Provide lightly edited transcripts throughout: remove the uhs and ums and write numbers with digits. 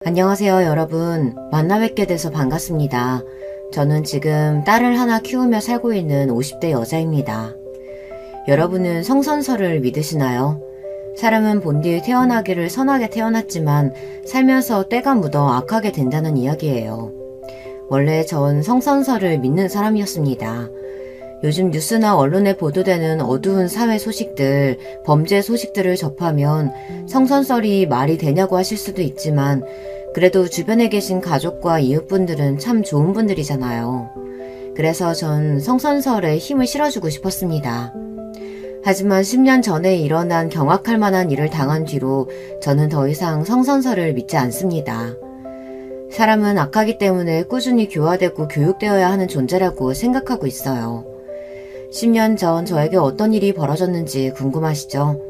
안녕하세요, 여러분. 만나 뵙게 돼서 반갑습니다. 저는 지금 딸을 하나 키우며 살고 있는 50대 여자입니다. 여러분은 성선설을 믿으시나요? 사람은 본디 태어나기를 선하게 태어났지만 살면서 때가 묻어 악하게 된다는 이야기예요. 원래 전 성선설을 믿는 사람이었습니다. 요즘 뉴스나 언론에 보도되는 어두운 사회 소식들, 범죄 소식들을 접하면 성선설이 말이 되냐고 하실 수도 있지만 그래도 주변에 계신 가족과 이웃분들은 참 좋은 분들이잖아요. 그래서 전 성선설에 힘을 실어주고 싶었습니다. 하지만 10년 전에 일어난 경악할 만한 일을 당한 뒤로 저는 더 이상 성선설을 믿지 않습니다. 사람은 악하기 때문에 꾸준히 교화되고 교육되어야 하는 존재라고 생각하고 있어요. 10년 전 저에게 어떤 일이 벌어졌는지 궁금하시죠?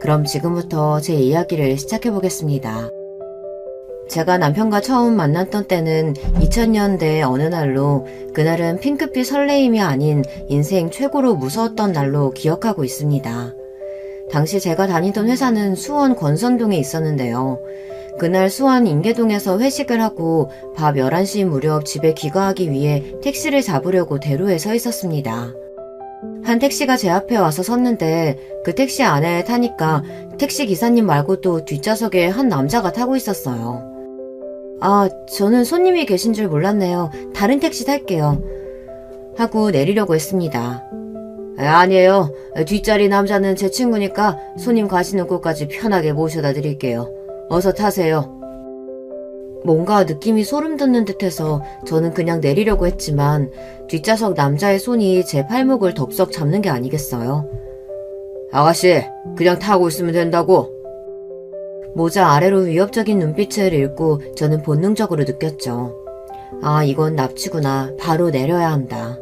그럼 지금부터 제 이야기를 시작해보겠습니다. 제가 남편과 처음 만났던 때는 2000년대 어느 날로 그날은 핑크빛 설레임이 아닌 인생 최고로 무서웠던 날로 기억하고 있습니다. 당시 제가 다니던 회사는 수원 권선동에 있었는데요. 그날 수원 인계동에서 회식을 하고 밤 11시 무렵 집에 귀가하기 위해 택시를 잡으려고 대로에 서 있었습니다. 한 택시가 제 앞에 와서 섰는데 그 택시 안에 타니까 택시 기사님 말고도 뒷좌석에 한 남자가 타고 있었어요. 저는 손님이 계신 줄 몰랐네요. 다른 택시 탈게요. 하고 내리려고 했습니다. 아니에요. 뒷자리 남자는 제 친구니까 손님 가시는 곳까지 편하게 모셔다 드릴게요. 어서 타세요. 뭔가 느낌이 소름 돋는 듯해서 저는 그냥 내리려고 했지만 뒷좌석 남자의 손이 제 팔목을 덥석 잡는 게 아니겠어요? 아가씨, 그냥 타고 있으면 된다고. 모자 아래로 위협적인 눈빛을 읽고 저는 본능적으로 느꼈죠. 이건 납치구나. 바로 내려야 한다.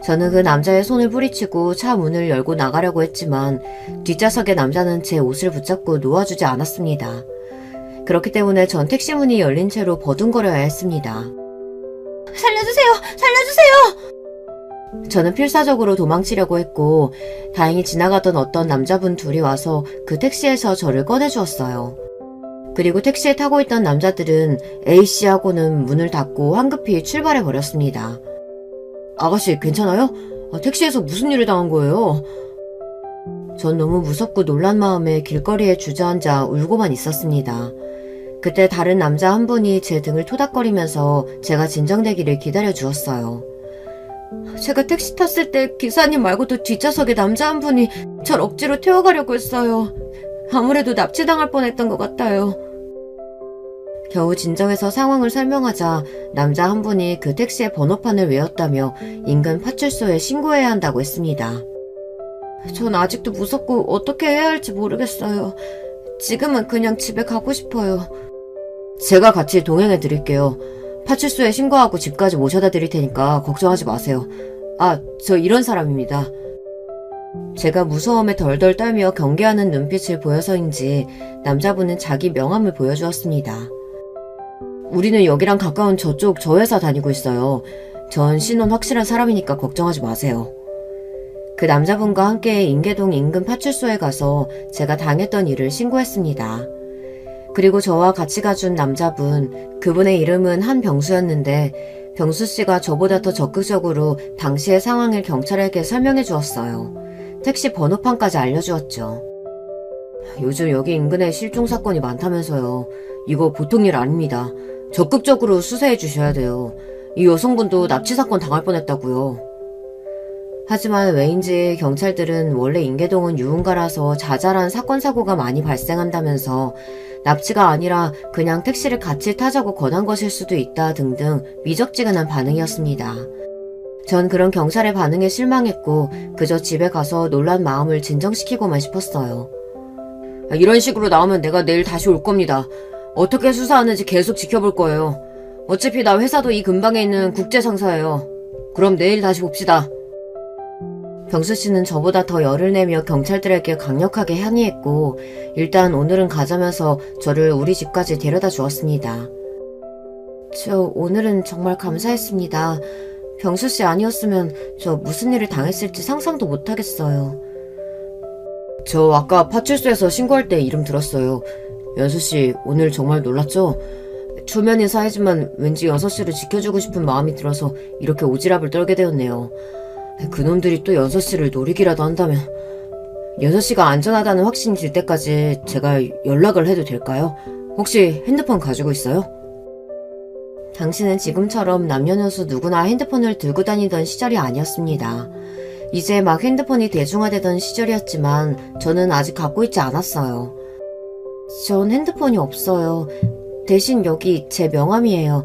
저는 그 남자의 손을 뿌리치고 차 문을 열고 나가려고 했지만 뒷좌석의 남자는 제 옷을 붙잡고 놓아주지 않았습니다. 그렇기 때문에 전 택시 문이 열린 채로 버둥거려야 했습니다. 살려주세요! 살려주세요! 저는 필사적으로 도망치려고 했고 다행히 지나가던 어떤 남자분 둘이 와서 그 택시에서 저를 꺼내주었어요. 그리고 택시에 타고 있던 남자들은 A씨 하고는 문을 닫고 황급히 출발해버렸습니다. 아가씨 괜찮아요? 택시에서 무슨 일을 당한 거예요? 전 너무 무섭고 놀란 마음에 길거리에 주저앉아 울고만 있었습니다. 그때 다른 남자 한 분이 제 등을 토닥거리면서 제가 진정되기를 기다려 주었어요. 제가 택시 탔을 때 기사님 말고도 뒷좌석에 남자 한 분이 절 억지로 태워가려고 했어요. 아무래도 납치당할 뻔했던 것 같아요. 겨우 진정해서 상황을 설명하자 남자 한 분이 그 택시의 번호판을 외웠다며 인근 파출소에 신고해야 한다고 했습니다. 전 아직도 무섭고 어떻게 해야 할지 모르겠어요. 지금은 그냥 집에 가고 싶어요. 제가 같이 동행해 드릴게요. 파출소에 신고하고 집까지 모셔다 드릴 테니까 걱정하지 마세요. 저 이런 사람입니다. 제가 무서움에 덜덜 떨며 경계하는 눈빛을 보여서인지 남자분은 자기 명함을 보여주었습니다. 우리는 여기랑 가까운 저쪽 저 회사 다니고 있어요. 전 신원 확실한 사람이니까 걱정하지 마세요. 그 남자분과 함께 인계동 인근 파출소에 가서 제가 당했던 일을 신고했습니다. 그리고 저와 같이 가준 남자분, 그분의 이름은 한병수였는데 병수씨가 저보다 더 적극적으로 당시의 상황을 경찰에게 설명해 주었어요. 택시 번호판까지 알려주었죠. 요즘 여기 인근에 실종 사건이 많다면서요. 이거 보통 일 아닙니다. 적극적으로 수사해 주셔야 돼요. 이 여성분도 납치 사건 당할 뻔했다고요. 하지만 왜인지 경찰들은 원래 인계동은 유흥가라서 자잘한 사건 사고가 많이 발생한다면서 납치가 아니라 그냥 택시를 같이 타자고 권한 것일 수도 있다 등등 미적지근한 반응이었습니다. 전 그런 경찰의 반응에 실망했고 그저 집에 가서 놀란 마음을 진정시키고만 싶었어요. 이런 식으로 나오면 내가 내일 다시 올 겁니다. 어떻게 수사하는지 계속 지켜볼 거예요. 어차피 나 회사도 이 근방에 있는 국제상사예요. 그럼 내일 다시 봅시다. 병수씨는 저보다 더 열을 내며 경찰들에게 강력하게 항의했고 일단 오늘은 가자면서 저를 우리 집까지 데려다 주었습니다. 오늘은 정말 감사했습니다. 병수씨 아니었으면 저 무슨 일을 당했을지 상상도 못하겠어요. 저 아까 파출소에서 신고할 때 이름 들었어요. 연수씨 오늘 정말 놀랐죠? 초면인 사이지만 왠지 6시를 지켜주고 싶은 마음이 들어서 이렇게 오지랖을 떨게 되었네요. 그놈들이 또 6시를 노리기라도 한다면 6시가 안전하다는 확신이 들 때까지 제가 연락을 해도 될까요? 혹시 핸드폰 가지고 있어요? 당신은 지금처럼 남녀노소 누구나 핸드폰을 들고 다니던 시절이 아니었습니다. 이제 막 핸드폰이 대중화되던 시절이었지만 저는 아직 갖고 있지 않았어요. 전 핸드폰이 없어요. 대신 여기 제 명함이에요.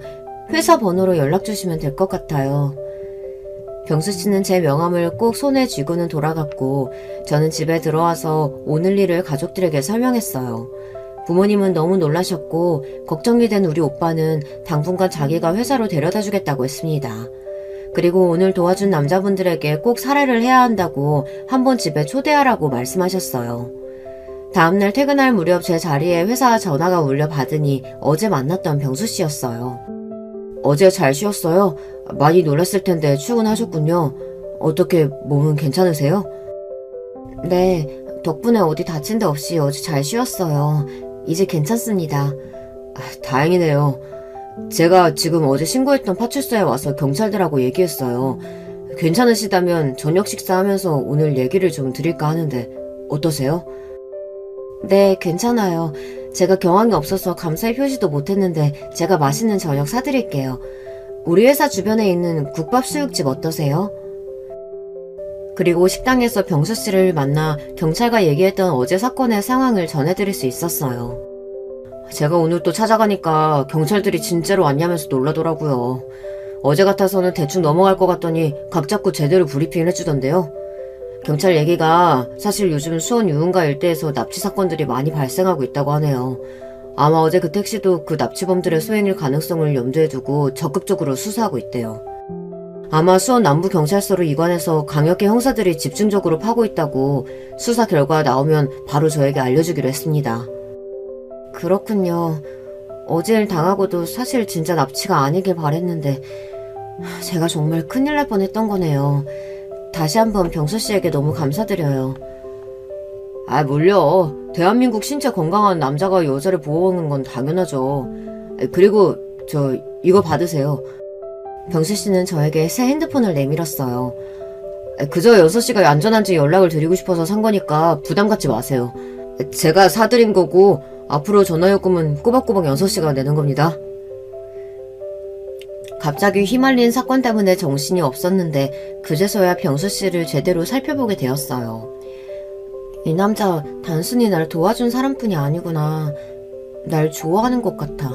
회사 번호로 연락 주시면 될 것 같아요. 병수 씨는 제 명함을 꼭 손에 쥐고는 돌아갔고 저는 집에 들어와서 오늘 일을 가족들에게 설명했어요. 부모님은 너무 놀라셨고 걱정이 된 우리 오빠는 당분간 자기가 회사로 데려다 주겠다고 했습니다. 그리고 오늘 도와준 남자분들에게 꼭 사례를 해야 한다고 한번 집에 초대하라고 말씀하셨어요. 다음날 퇴근할 무렵 제 자리에 회사 전화가 울려 받으니 어제 만났던 병수 씨였어요. 어제 잘 쉬었어요? 많이 놀랐을 텐데 출근하셨군요. 어떻게 몸은 괜찮으세요? 네, 덕분에 어디 다친 데 없이 어제 잘 쉬었어요. 이제 괜찮습니다. 다행이네요. 제가 지금 어제 신고했던 파출소에 와서 경찰들하고 얘기했어요. 괜찮으시다면 저녁 식사하면서 오늘 얘기를 좀 드릴까 하는데 어떠세요? 네, 괜찮아요. 제가 경황이 없어서 감사의 표시도 못했는데 제가 맛있는 저녁 사드릴게요. 우리 회사 주변에 있는 국밥수육집 어떠세요? 그리고 식당에서 병수 씨를 만나 경찰과 얘기했던 어제 사건의 상황을 전해드릴 수 있었어요. 제가 오늘 또 찾아가니까 경찰들이 진짜로 왔냐면서 놀라더라고요. 어제 같아서는 대충 넘어갈 것 같더니 각 잡고 제대로 브리핑을 해주던데요. 경찰 얘기가 사실 요즘 수원 유흥가 일대에서 납치 사건들이 많이 발생하고 있다고 하네요. 아마 어제 그 택시도 그 납치범들의 소행일 가능성을 염두에 두고 적극적으로 수사하고 있대요. 아마 수원 남부경찰서로 이관해서 강력계 형사들이 집중적으로 파고 있다고 수사 결과 나오면 바로 저에게 알려주기로 했습니다. 그렇군요. 어제 일 당하고도 사실 진짜 납치가 아니길 바랬는데 제가 정말 큰일 날 뻔했던 거네요. 다시 한번 병수 씨에게 너무 감사드려요. 뭘요. 대한민국 신체 건강한 남자가 여자를 보호하는 건 당연하죠. 그리고 이거 받으세요. 병수 씨는 저에게 새 핸드폰을 내밀었어요. 그저 6시가 안전한지 연락을 드리고 싶어서 산 거니까 부담 갖지 마세요. 제가 사드린 거고 앞으로 전화요금은 꼬박꼬박 6시가 내는 겁니다. 갑자기 휘말린 사건 때문에 정신이 없었는데 그제서야 병수 씨를 제대로 살펴보게 되었어요. 이 남자 단순히 날 도와준 사람뿐이 아니구나. 날 좋아하는 것 같아.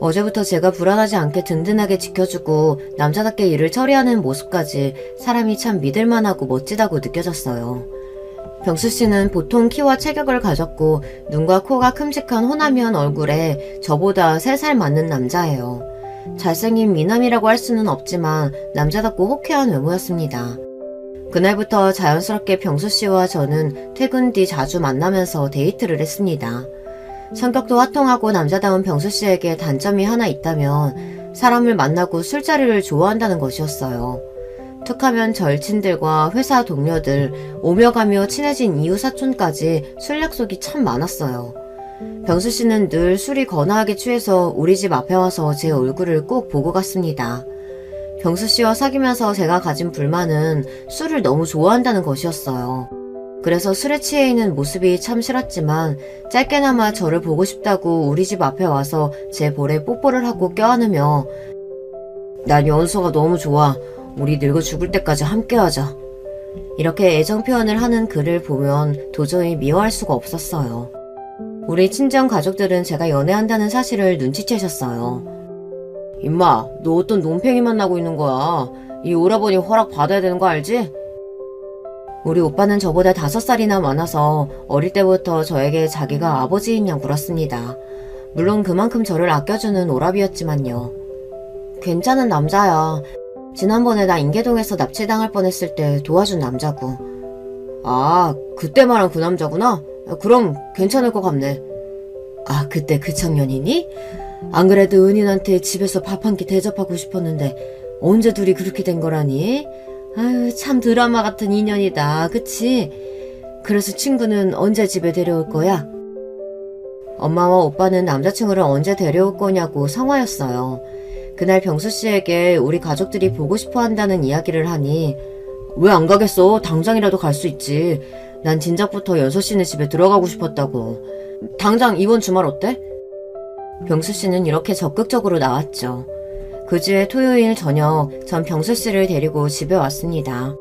어제부터 제가 불안하지 않게 든든하게 지켜주고 남자답게 일을 처리하는 모습까지 사람이 참 믿을만하고 멋지다고 느껴졌어요. 병수 씨는 보통 키와 체격을 가졌고 눈과 코가 큼직한 호남형 얼굴에 저보다 3살 많은 남자예요. 잘생긴 미남이라고 할 수는 없지만 남자답고 호쾌한 외모였습니다. 그날부터 자연스럽게 병수 씨와 저는 퇴근 뒤 자주 만나면서 데이트를 했습니다. 성격도 화통하고 남자다운 병수 씨에게 단점이 하나 있다면 사람을 만나고 술자리를 좋아한다는 것이었어요. 툭하면 절친들과 회사 동료들, 오며 가며 친해진 이웃사촌까지 술 약속이 참 많았어요. 병수 씨는 늘 술이 거나하게 취해서 우리 집 앞에 와서 제 얼굴을 꼭 보고 갔습니다. 병수 씨와 사귀면서 제가 가진 불만은 술을 너무 좋아한다는 것이었어요. 그래서 술에 취해 있는 모습이 참 싫었지만 짧게나마 저를 보고 싶다고 우리 집 앞에 와서 제 볼에 뽀뽀를 하고 껴안으며 난 연수가 너무 좋아. 우리 늙어 죽을 때까지 함께하자. 이렇게 애정 표현을 하는 그를 보면 도저히 미워할 수가 없었어요. 우리 친정 가족들은 제가 연애한다는 사실을 눈치채셨어요. 임마, 너 어떤 논팽이 만나고 있는 거야. 이 오라버니 허락 받아야 되는 거 알지? 우리 오빠는 저보다 5살이나 많아서 어릴 때부터 저에게 자기가 아버지인 양 굴었습니다. 물론 그만큼 저를 아껴주는 오라비였지만요. 괜찮은 남자야. 지난번에 나 인계동에서 납치당할 뻔했을 때 도와준 남자고. 아, 그때 말한 그 남자구나? 그럼 괜찮을 것 같네. 아, 그때 그 청년이니? 안 그래도 은인한테 집에서 밥 한 끼 대접하고 싶었는데 언제 둘이 그렇게 된 거라니? 아유, 참 드라마 같은 인연이다. 그치? 그래서 친구는 언제 집에 데려올 거야? 엄마와 오빠는 남자친구를 언제 데려올 거냐고 성화였어요. 그날 병수 씨에게 우리 가족들이 보고 싶어 한다는 이야기를 하니 왜 안 가겠어? 당장이라도 갈 수 있지. 난 진작부터 연서 씨네 집에 들어가고 싶었다고. 당장 이번 주말 어때? 병수 씨는 이렇게 적극적으로 나왔죠. 그 주에 토요일 저녁 전 병수 씨를 데리고 집에 왔습니다.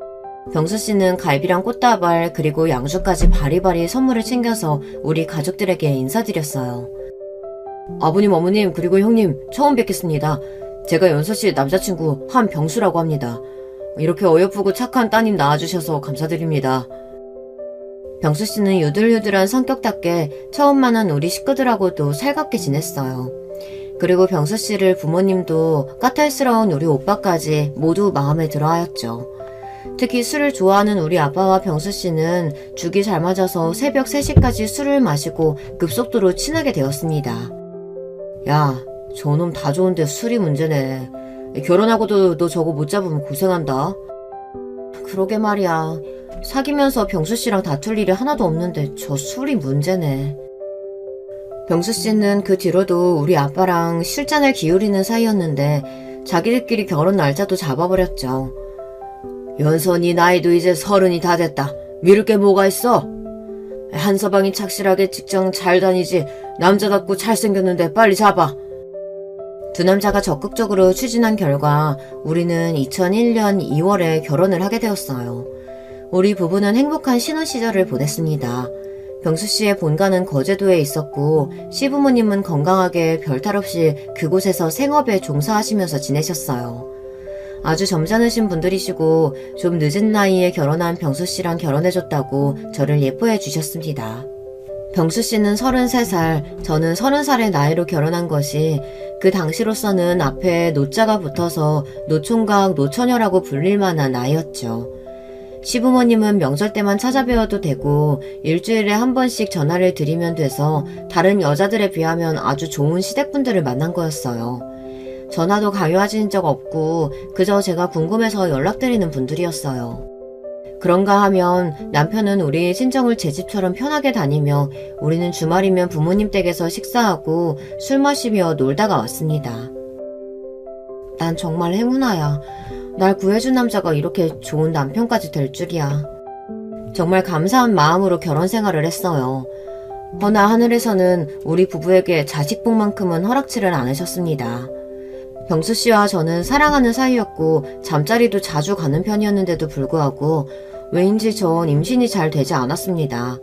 병수 씨는 갈비랑 꽃다발 그리고 양주까지 바리바리 선물을 챙겨서 우리 가족들에게 인사드렸어요. 아버님, 어머님, 그리고 형님 처음 뵙겠습니다. 제가 연서 씨 남자친구 한병수라고 합니다. 이렇게 어여쁘고 착한 따님 낳아주셔서 감사드립니다. 병수 씨는 유들유들한 성격답게 처음 만난 우리 식구들하고도 살갑게 지냈어요. 그리고 병수 씨를 부모님도 까탈스러운 우리 오빠까지 모두 마음에 들어하였죠. 특히 술을 좋아하는 우리 아빠와 병수 씨는 죽이 잘 맞아서 새벽 3시까지 술을 마시고 급속도로 친하게 되었습니다. 야, 저놈 다 좋은데 술이 문제네. 결혼하고도 너 저거 못 잡으면 고생한다. 그러게 말이야. 사귀면서 병수 씨랑 다툴 일이 하나도 없는데 저 술이 문제네. 병수 씨는 그 뒤로도 우리 아빠랑 술잔을 기울이는 사이였는데 자기들끼리 결혼 날짜도 잡아버렸죠. 연선이 나이도 이제 30이 다 됐다. 미룰 게 뭐가 있어? 한서방이 착실하게 직장 잘 다니지. 남자답고 잘생겼는데 빨리 잡아. 두 남자가 적극적으로 추진한 결과 우리는 2001년 2월에 결혼을 하게 되었어요. 우리 부부는 행복한 신혼 시절을 보냈습니다. 병수 씨의 본가는 거제도에 있었고 시부모님은 건강하게 별탈 없이 그곳에서 생업에 종사하시면서 지내셨어요. 아주 점잖으신 분들이시고 좀 늦은 나이에 결혼한 병수 씨랑 결혼해줬다고 저를 예뻐해 주셨습니다. 병수 씨는 33살, 저는 30살의 나이로 결혼한 것이 그 당시로서는 앞에 노자가 붙어서 노총각, 노처녀라고 불릴 만한 나이였죠. 시부모님은 명절 때만 찾아뵈어도 되고 일주일에 한 번씩 전화를 드리면 돼서 다른 여자들에 비하면 아주 좋은 시댁분들을 만난 거였어요. 전화도 강요하신 적 없고 그저 제가 궁금해서 연락드리는 분들이었어요. 그런가 하면 남편은 우리 친정을 제 집처럼 편하게 다니며 우리는 주말이면 부모님 댁에서 식사하고 술 마시며 놀다가 왔습니다. 난 정말 행운아야. 날 구해준 남자가 이렇게 좋은 남편까지 될 줄이야. 정말 감사한 마음으로 결혼 생활을 했어요. 허나 하늘에서는 우리 부부에게 자식복만큼은 허락치를 않으셨습니다. 병수 씨와 저는 사랑하는 사이였고 잠자리도 자주 가는 편이었는데도 불구하고 왜인지 전 임신이 잘 되지 않았습니다.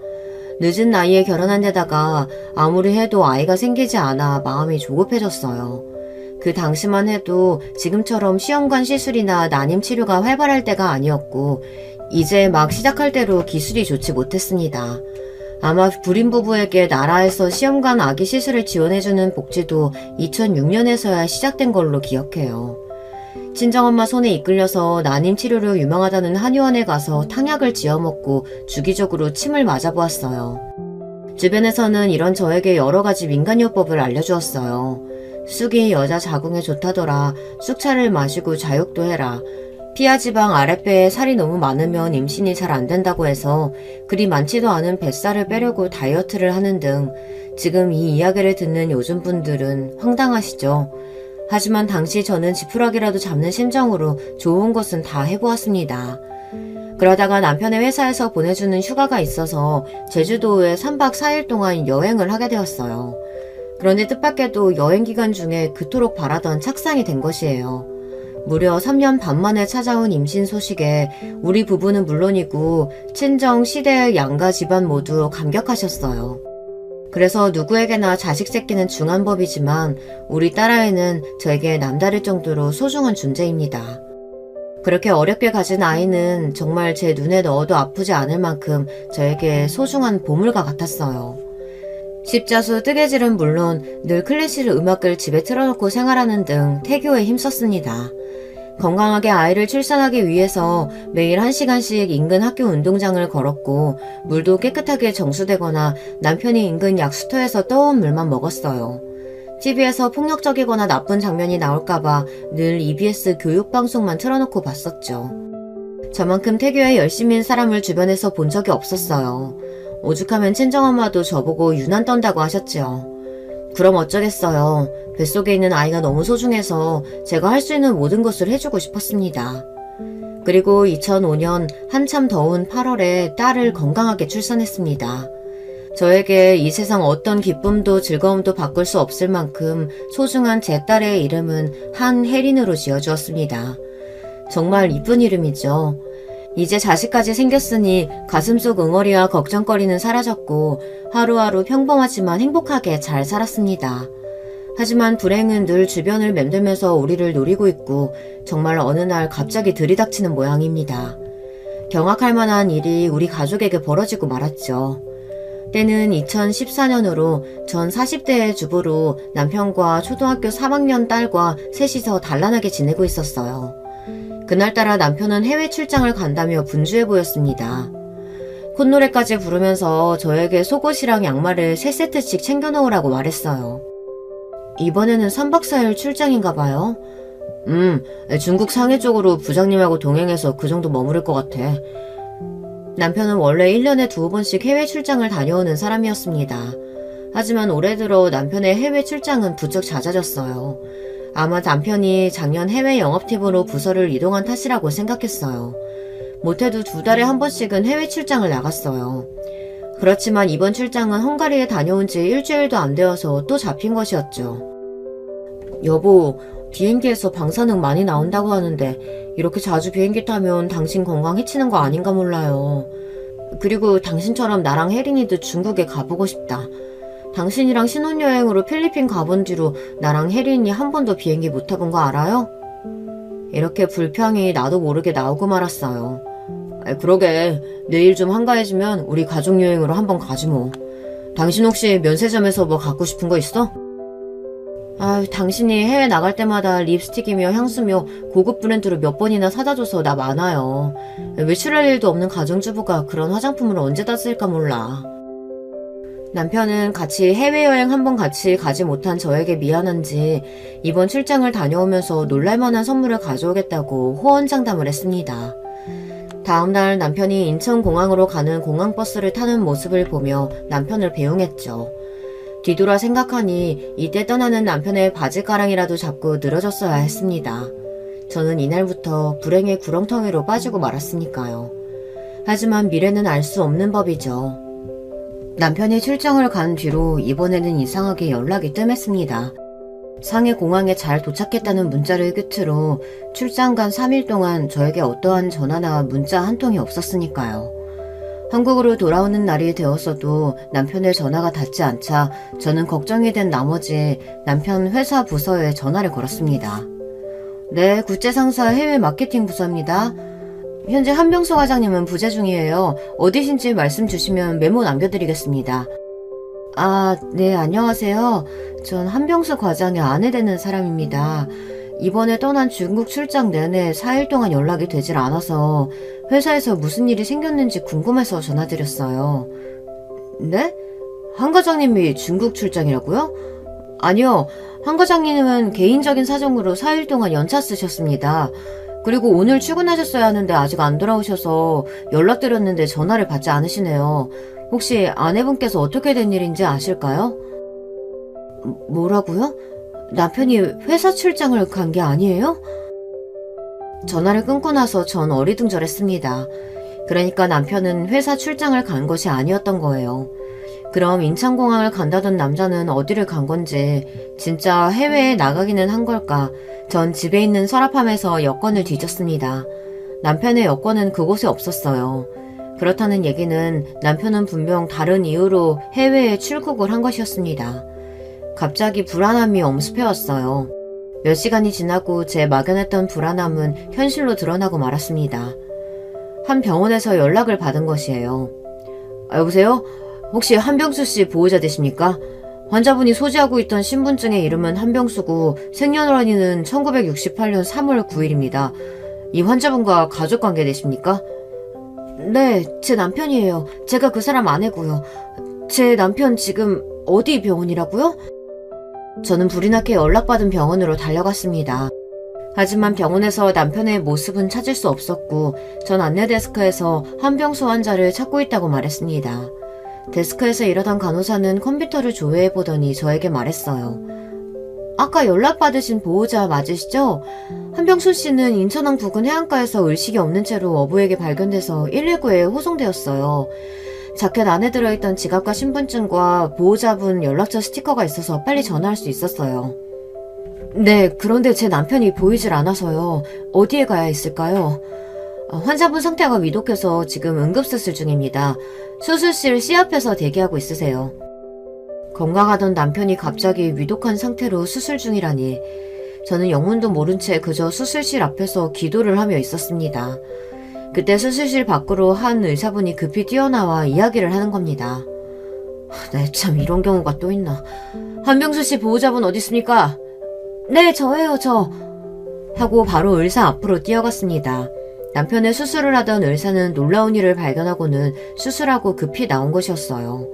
늦은 나이에 결혼한 데다가 아무리 해도 아이가 생기지 않아 마음이 조급해졌어요. 그 당시만 해도 지금처럼 시험관 시술이나 난임 치료가 활발할 때가 아니었고 이제 막 시작할 대로 기술이 좋지 못했습니다. 아마 불임 부부에게 나라에서 시험관 아기 시술을 지원해주는 복지도 2006년에서야 시작된 걸로 기억해요. 친정엄마 손에 이끌려서 난임 치료로 유명하다는 한의원에 가서 탕약을 지어먹고 주기적으로 침을 맞아보았어요. 주변에서는 이런 저에게 여러가지 민간요법을 알려주었어요. 쑥이 여자 자궁에 좋다더라. 쑥차를 마시고 자욕도 해라. 피하지방 아랫배에 살이 너무 많으면 임신이 잘 안된다고 해서 그리 많지도 않은 뱃살을 빼려고 다이어트를 하는 등 지금 이 이야기를 듣는 요즘 분들은 황당하시죠. 하지만 당시 저는 지푸라기라도 잡는 심정으로 좋은 것은 다 해보았습니다. 그러다가 남편의 회사에서 보내주는 휴가가 있어서 제주도에 3박 4일 동안 여행을 하게 되었어요. 그런데 뜻밖에도 여행 기간 중에 그토록 바라던 착상이 된 것이에요. 무려 3년 반 만에 찾아온 임신 소식에 우리 부부는 물론이고 친정, 시댁, 양가 집안 모두 감격하셨어요. 그래서 누구에게나 자식 새끼는 중한 법이지만 우리 딸아이는 저에게 남다를 정도로 소중한 존재입니다. 그렇게 어렵게 가진 아이는 정말 제 눈에 넣어도 아프지 않을 만큼 저에게 소중한 보물과 같았어요. 십자수 뜨개질은 물론 늘 클래식 음악을 집에 틀어놓고 생활하는 등 태교에 힘썼습니다. 건강하게 아이를 출산하기 위해서 매일 1시간씩 인근 학교 운동장을 걸었고 물도 깨끗하게 정수되거나 남편이 인근 약수터에서 떠온 물만 먹었어요. TV에서 폭력적이거나 나쁜 장면이 나올까봐 늘 EBS 교육방송만 틀어놓고 봤었죠. 저만큼 태교에 열심인 사람을 주변에서 본 적이 없었어요. 오죽하면 친정엄마도 저보고 유난 떤다고 하셨지요. 그럼 어쩌겠어요. 뱃속에 있는 아이가 너무 소중해서 제가 할 수 있는 모든 것을 해주고 싶었습니다. 그리고 2005년 한참 더운 8월에 딸을 건강하게 출산했습니다. 저에게 이 세상 어떤 기쁨도 즐거움도 바꿀 수 없을 만큼 소중한 제 딸의 이름은 한혜린으로 지어주었습니다. 정말 이쁜 이름이죠. 이제 자식까지 생겼으니 가슴속 응어리와 걱정거리는 사라졌고 하루하루 평범하지만 행복하게 잘 살았습니다. 하지만 불행은 늘 주변을 맴돌면서 우리를 노리고 있고 정말 어느 날 갑자기 들이닥치는 모양입니다. 경악할 만한 일이 우리 가족에게 벌어지고 말았죠. 때는 2014년으로 전 40대의 주부로 남편과 초등학교 3학년 딸과 셋이서 단란하게 지내고 있었어요. 그날따라 남편은 해외 출장을 간다며 분주해 보였습니다. 콧노래까지 부르면서 저에게 속옷이랑 양말을 3세트씩 챙겨놓으라고 말했어요. 이번에는 3박 4일 출장인가 봐요. 중국 상해 쪽으로 부장님하고 동행해서 그 정도 머무를 것 같아. 남편은 원래 1년에 2번씩 해외 출장을 다녀오는 사람이었습니다. 하지만 올해 들어 남편의 해외 출장은 부쩍 잦아졌어요. 아마 남편이 작년 해외 영업팀으로 부서를 이동한 탓이라고 생각했어요. 못해도 2달에 한 번씩은 해외 출장을 나갔어요. 그렇지만 이번 출장은 헝가리에 다녀온 지 일주일도 안 되어서 또 잡힌 것이었죠. 여보, 비행기에서 방사능 많이 나온다고 하는데 이렇게 자주 비행기 타면 당신 건강 해치는 거 아닌가 몰라요. 그리고 당신처럼 나랑 혜린이도 중국에 가보고 싶다. 당신이랑 신혼여행으로 필리핀 가본 뒤로 나랑 혜린이 한 번도 비행기 못 타본 거 알아요? 이렇게 불평이 나도 모르게 나오고 말았어요. 그러게, 내일 좀 한가해지면 우리 가족여행으로 한번 가지 뭐. 당신 혹시 면세점에서 뭐 갖고 싶은 거 있어? 당신이 해외 나갈 때마다 립스틱이며 향수며 고급 브랜드로 몇 번이나 사다 줘서 나 많아요. 외출할 일도 없는 가정주부가 그런 화장품을 언제 다 쓸까 몰라. 남편은 같이 해외여행 한번 같이 가지 못한 저에게 미안한지 이번 출장을 다녀오면서 놀랄만한 선물을 가져오겠다고 호언장담을 했습니다. 다음날 남편이 인천공항으로 가는 공항버스를 타는 모습을 보며 남편을 배웅했죠. 뒤돌아 생각하니 이때 떠나는 남편의 바지가랑이라도 잡고 늘어졌어야 했습니다. 저는 이날부터 불행의 구렁텅이로 빠지고 말았으니까요. 하지만 미래는 알 수 없는 법이죠. 남편이 출장을 간 뒤로 이번에는 이상하게 연락이 뜸했습니다. 상해 공항에 잘 도착했다는 문자를 끝으로 출장 간 3일 동안 저에게 어떠한 전화나 문자 한 통이 없었으니까요. 한국으로 돌아오는 날이 되었어도 남편의 전화가 닿지 않자 저는 걱정이 된 나머지 남편 회사 부서에 전화를 걸었습니다. 네, 국제상사 해외 마케팅 부서입니다. 현재 한병수 과장님은 부재 중이에요. 어디신지 말씀 주시면 메모 남겨드리겠습니다. 네, 안녕하세요. 전 한병수 과장의 아내 되는 사람입니다. 이번에 떠난 중국 출장 내내 4일 동안 연락이 되질 않아서 회사에서 무슨 일이 생겼는지 궁금해서 전화드렸어요. 네? 한 과장님이 중국 출장이라고요? 아니요. 한 과장님은 개인적인 사정으로 4일 동안 연차 쓰셨습니다. 그리고 오늘 출근하셨어야 하는데 아직 안 돌아오셔서 연락드렸는데 전화를 받지 않으시네요. 혹시 아내분께서 어떻게 된 일인지 아실까요? 뭐라고요? 남편이 회사 출장을 간 게 아니에요? 전화를 끊고 나서 전 어리둥절했습니다. 그러니까 남편은 회사 출장을 간 것이 아니었던 거예요. 그럼 인천공항을 간다던 남자는 어디를 간 건지, 진짜 해외에 나가기는 한 걸까? 전 집에 있는 서랍함에서 여권을 뒤졌습니다. 남편의 여권은 그곳에 없었어요. 그렇다는 얘기는 남편은 분명 다른 이유로 해외에 출국을 한 것이었습니다. 갑자기 불안함이 엄습해왔어요. 몇 시간이 지나고 제 막연했던 불안함은 현실로 드러나고 말았습니다. 한 병원에서 연락을 받은 것이에요. 여보세요? 혹시 한병수 씨 보호자 되십니까? 환자분이 소지하고 있던 신분증의 이름은 한병수고 생년월일은 1968년 3월 9일입니다. 이 환자분과 가족관계 되십니까? 네, 제 남편이에요. 제가 그 사람 아내고요. 제 남편 지금 어디 병원이라고요? 저는 불이 나게 연락받은 병원으로 달려갔습니다. 하지만 병원에서 남편의 모습은 찾을 수 없었고 전 안내데스크에서 한병수 환자를 찾고 있다고 말했습니다. 데스크에서 일하던 간호사는 컴퓨터를 조회해보더니 저에게 말했어요. 아까 연락받으신 보호자 맞으시죠? 한병수 씨는 인천항 부근 해안가에서 의식이 없는 채로 어부에게 발견돼서 119에 호송되었어요. 자켓 안에 들어있던 지갑과 신분증과 보호자분 연락처 스티커가 있어서 빨리 전화할 수 있었어요. 네, 그런데 제 남편이 보이질 않아서요. 어디에 가야 있을까요? 환자분 상태가 위독해서 지금 응급수술 중입니다. 수술실 C 앞에서 대기하고 있으세요. 건강하던 남편이 갑자기 위독한 상태로 수술 중이라니 저는 영문도 모른 채 그저 수술실 앞에서 기도를 하며 있었습니다. 그때 수술실 밖으로 한 의사분이 급히 뛰어나와 이야기를 하는 겁니다. 네, 참 이런 경우가 또 있나. 한병수 씨 보호자분 어디 있습니까? 네, 저예요, 저. 하고 바로 의사 앞으로 뛰어갔습니다. 남편의 수술을 하던 의사는 놀라운 일을 발견하고는 수술하고 급히 나온 것이었어요.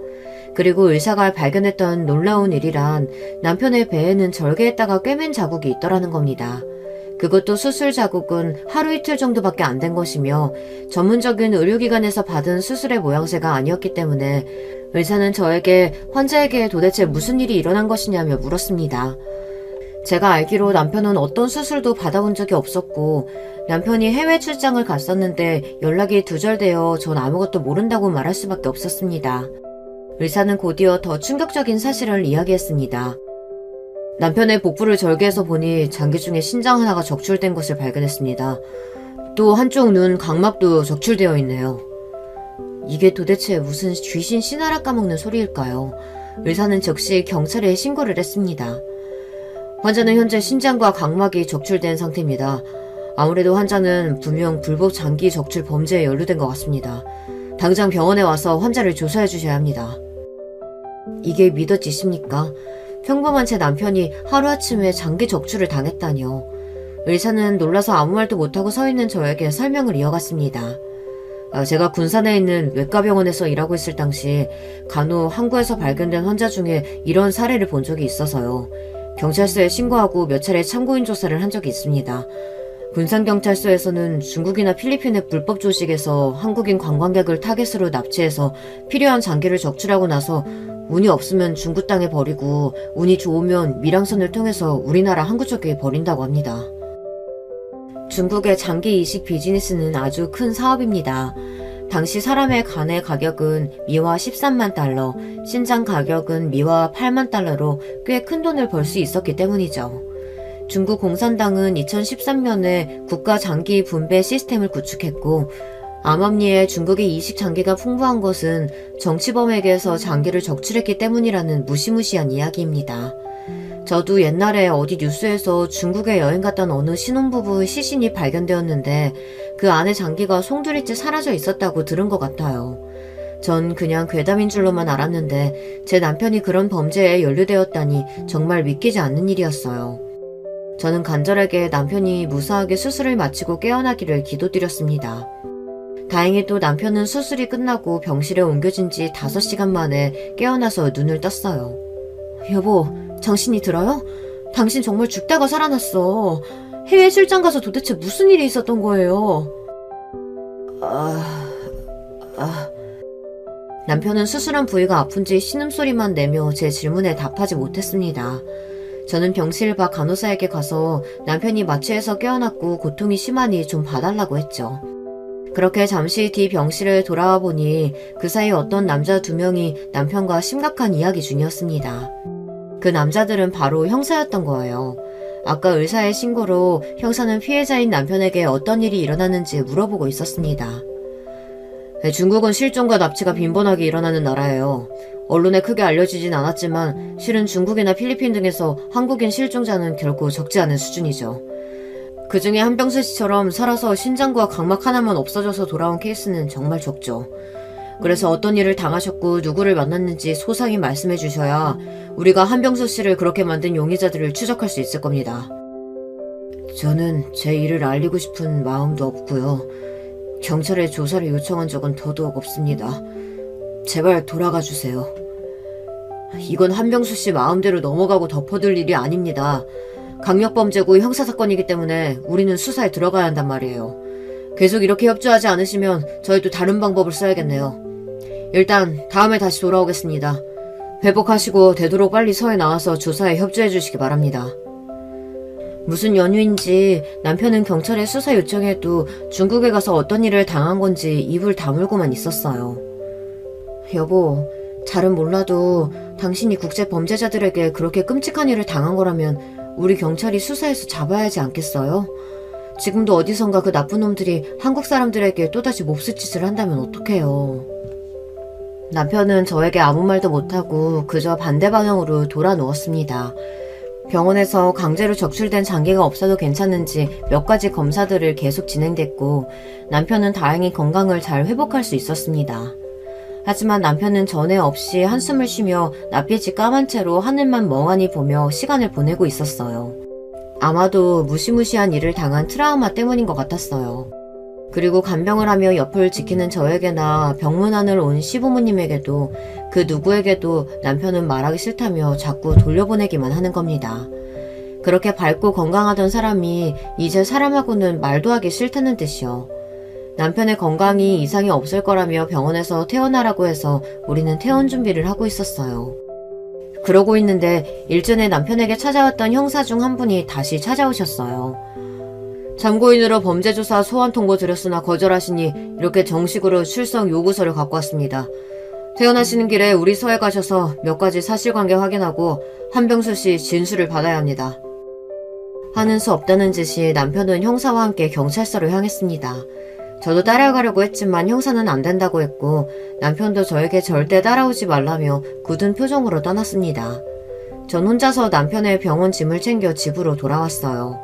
그리고 의사가 발견했던 놀라운 일이란 남편의 배에는 절개했다가 꿰맨 자국이 있더라는 겁니다. 그것도 수술 자국은 하루 이틀 정도밖에 안 된 것이며 전문적인 의료기관에서 받은 수술의 모양새가 아니었기 때문에 의사는 저에게 환자에게 도대체 무슨 일이 일어난 것이냐며 물었습니다. 제가 알기로 남편은 어떤 수술도 받아본 적이 없었고 남편이 해외 출장을 갔었는데 연락이 두절되어 전 아무것도 모른다고 말할 수밖에 없었습니다. 의사는 곧이어 더 충격적인 사실을 이야기했습니다. 남편의 복부를 절개해서 보니 장기 중에 신장 하나가 적출된 것을 발견했습니다. 또 한쪽 눈 각막도 적출되어 있네요. 이게 도대체 무슨 귀신 씨나라 까먹는 소리일까요? 의사는 즉시 경찰에 신고를 했습니다. 환자는 현재 신장과 각막이 적출된 상태입니다. 아무래도 환자는 분명 불법 장기 적출 범죄에 연루된 것 같습니다. 당장 병원에 와서 환자를 조사해 주셔야 합니다. 이게 믿어지십니까? 평범한 제 남편이 하루아침에 장기 적출을 당했다니요. 의사는 놀라서 아무 말도 못하고 서 있는 저에게 설명을 이어갔습니다. 제가 군산에 있는 외과병원에서 일하고 있을 당시 간혹 항구에서 발견된 환자 중에 이런 사례를 본 적이 있어서요. 경찰서에 신고하고 몇 차례 참고인 조사를 한 적이 있습니다. 군산경찰서에서는 중국이나 필리핀의 불법 조직에서 한국인 관광객을 타겟으로 납치해서 필요한 장기를 적출하고 나서 운이 없으면 중국 땅에 버리고 운이 좋으면 밀항선을 통해서 우리나라 항구 쪽에 버린다고 합니다. 중국의 장기 이식 비즈니스는 아주 큰 사업입니다. 당시 사람의 간의 가격은 미화 13만 달러, 신장 가격은 미화 8만 달러로 꽤 큰 돈을 벌 수 있었기 때문이죠. 중국 공산당은 2013년에 국가 장기 분배 시스템을 구축했고 암암리에 중국의 이식 장기가 풍부한 것은 정치범에게서 장기를 적출했기 때문이라는 무시무시한 이야기입니다. 저도 옛날에 어디 뉴스에서 중국에 여행 갔던 어느 신혼부부의 시신이 발견되었는데 그 안에 장기가 송두리째 사라져 있었다고 들은 것 같아요. 전 그냥 괴담인 줄로만 알았는데 제 남편이 그런 범죄에 연루되었다니 정말 믿기지 않는 일이었어요. 저는 간절하게 남편이 무사하게 수술을 마치고 깨어나기를 기도드렸습니다. 다행히도 남편은 수술이 끝나고 병실에 옮겨진 지 5시간 만에 깨어나서 눈을 떴어요. 여보, 정신이 들어요? 당신 정말 죽다가 살아났어. 해외 출장 가서 도대체 무슨 일이 있었던 거예요? 남편은 수술한 부위가 아픈지 신음소리만 내며 제 질문에 답하지 못했습니다. 저는 병실 밖 간호사에게 가서 남편이 마취해서 깨어났고 고통이 심하니 좀 봐달라고 했죠. 그렇게 잠시 뒤 병실에 돌아와 보니 그 사이 어떤 남자 2명이 남편과 심각한 이야기 중이었습니다. 그 남자들은 바로 형사였던 거예요. 아까 의사의 신고로 형사는 피해자인 남편에게 어떤 일이 일어났는지 물어보고 있었습니다. 중국은 실종과 납치가 빈번하게 일어나는 나라예요. 언론에 크게 알려지진 않았지만 실은 중국이나 필리핀 등에서 한국인 실종자는 결코 적지 않은 수준이죠. 그 중에 한병수 씨처럼 살아서 신장과 각막 하나만 없어져서 돌아온 케이스는 정말 적죠. 그래서 어떤 일을 당하셨고 누구를 만났는지 소상히 말씀해 주셔야 우리가 한병수 씨를 그렇게 만든 용의자들을 추적할 수 있을 겁니다. 저는 제 일을 알리고 싶은 마음도 없고요. 경찰에 조사를 요청한 적은 더더욱 없습니다. 제발 돌아가 주세요. 이건 한병수 씨 마음대로 넘어가고 덮어둘 일이 아닙니다. 강력범죄고 형사사건이기 때문에 우리는 수사에 들어가야 한단 말이에요. 계속 이렇게 협조하지 않으시면 저희도 다른 방법을 써야겠네요. 일단 다음에 다시 돌아오겠습니다. 회복하시고 되도록 빨리 서해 나와서 조사에 협조해 주시기 바랍니다. 무슨 연유인지 남편은 경찰에 수사 요청해도 중국에 가서 어떤 일을 당한 건지 입을 다물고만 있었어요. 여보, 잘은 몰라도 당신이 국제 범죄자들에게 그렇게 끔찍한 일을 당한 거라면 우리 경찰이 수사해서 잡아야 하지 않겠어요? 지금도 어디선가 그 나쁜 놈들이 한국 사람들에게 또다시 몹쓸 짓을 한다면 어떡해요. 남편은 저에게 아무 말도 못하고 그저 반대 방향으로 돌아 누웠습니다. 병원에서 강제로 적출된 장기가 없어도 괜찮은지 몇 가지 검사들을 계속 진행됐고 남편은 다행히 건강을 잘 회복할 수 있었습니다. 하지만 남편은 전에 없이 한숨을 쉬며 낯빛이 까만 채로 하늘만 멍하니 보며 시간을 보내고 있었어요. 아마도 무시무시한 일을 당한 트라우마 때문인 것 같았어요. 그리고 간병을 하며 옆을 지키는 저에게나 병문안을 온 시부모님에게도 그 누구에게도 남편은 말하기 싫다며 자꾸 돌려보내기만 하는 겁니다. 그렇게 밝고 건강하던 사람이 이제 사람하고는 말도 하기 싫다는 뜻이요. 남편의 건강이 이상이 없을 거라며 병원에서 퇴원하라고 해서 우리는 퇴원 준비를 하고 있었어요. 그러고 있는데 일전에 남편에게 찾아왔던 형사 중 한 분이 다시 찾아오셨어요. 참고인으로 범죄조사 소환 통보 드렸으나 거절하시니 이렇게 정식으로 출석 요구서를 갖고 왔습니다. 퇴원하시는 길에 우리 서에 가셔서 몇 가지 사실관계 확인하고 한병수 씨 진술을 받아야 합니다. 하는 수 없다는 듯이 남편은 형사와 함께 경찰서로 향했습니다. 저도 따라가려고 했지만 형사는 안 된다고 했고 남편도 저에게 절대 따라오지 말라며 굳은 표정으로 떠났습니다. 전 혼자서 남편의 병원 짐을 챙겨 집으로 돌아왔어요.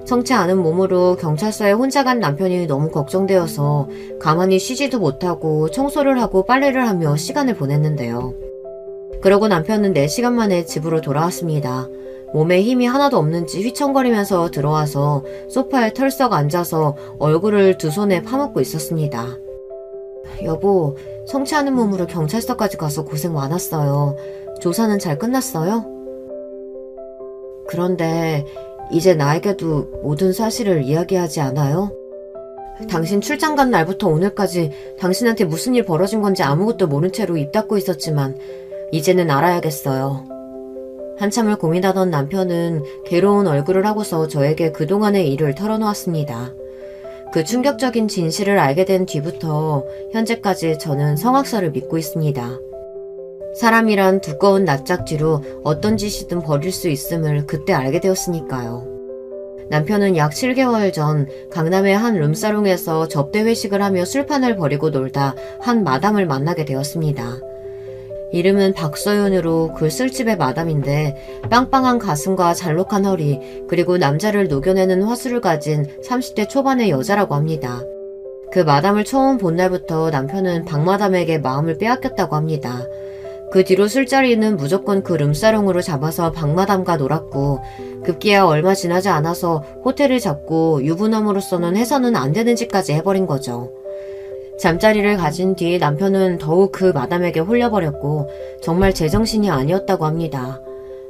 성치 않은 몸으로 경찰서에 혼자 간 남편이 너무 걱정되어서 가만히 쉬지도 못하고 청소를 하고 빨래를 하며 시간을 보냈는데요. 그러고 남편은 4시간 만에 집으로 돌아왔습니다. 몸에 힘이 하나도 없는지 휘청거리면서 들어와서 소파에 털썩 앉아서 얼굴을 두 손에 파묻고 있었습니다. 여보, 성치 않은 몸으로 경찰서까지 가서 고생 많았어요. 조사는 잘 끝났어요? 그런데 이제 나에게도 모든 사실을 이야기하지 않아요? 당신 출장 간 날부터 오늘까지 당신한테 무슨 일 벌어진 건지 아무것도 모른 채로 입 닫고 있었지만 이제는 알아야겠어요. 한참을 고민하던 남편은 괴로운 얼굴을 하고서 저에게 그동안의 일을 털어놓았습니다. 그 충격적인 진실을 알게 된 뒤부터 현재까지 저는 성악설을 믿고 있습니다. 사람이란 두꺼운 납작쥐로 어떤 짓이든 벌일 수 있음을 그때 알게 되었으니까요. 남편은 약 7개월 전 강남의 한 룸사롱에서 접대 회식을 하며 술판을 벌이고 놀다 한 마담을 만나게 되었습니다. 이름은 박서윤으로 그 술집의 마담인데 빵빵한 가슴과 잘록한 허리 그리고 남자를 녹여내는 화술을 가진 30대 초반의 여자라고 합니다. 그 마담을 처음 본 날부터 남편은 박마담에게 마음을 빼앗겼다고 합니다. 그 뒤로 술자리는 무조건 그 룸사롱으로 잡아서 박마담과 놀았고 급기야 얼마 지나지 않아서 호텔을 잡고 유부남으로서는 해서는 안 되는 짓까지 해버린 거죠. 잠자리를 가진 뒤 남편은 더욱 그 마담에게 홀려버렸고 정말 제정신이 아니었다고 합니다.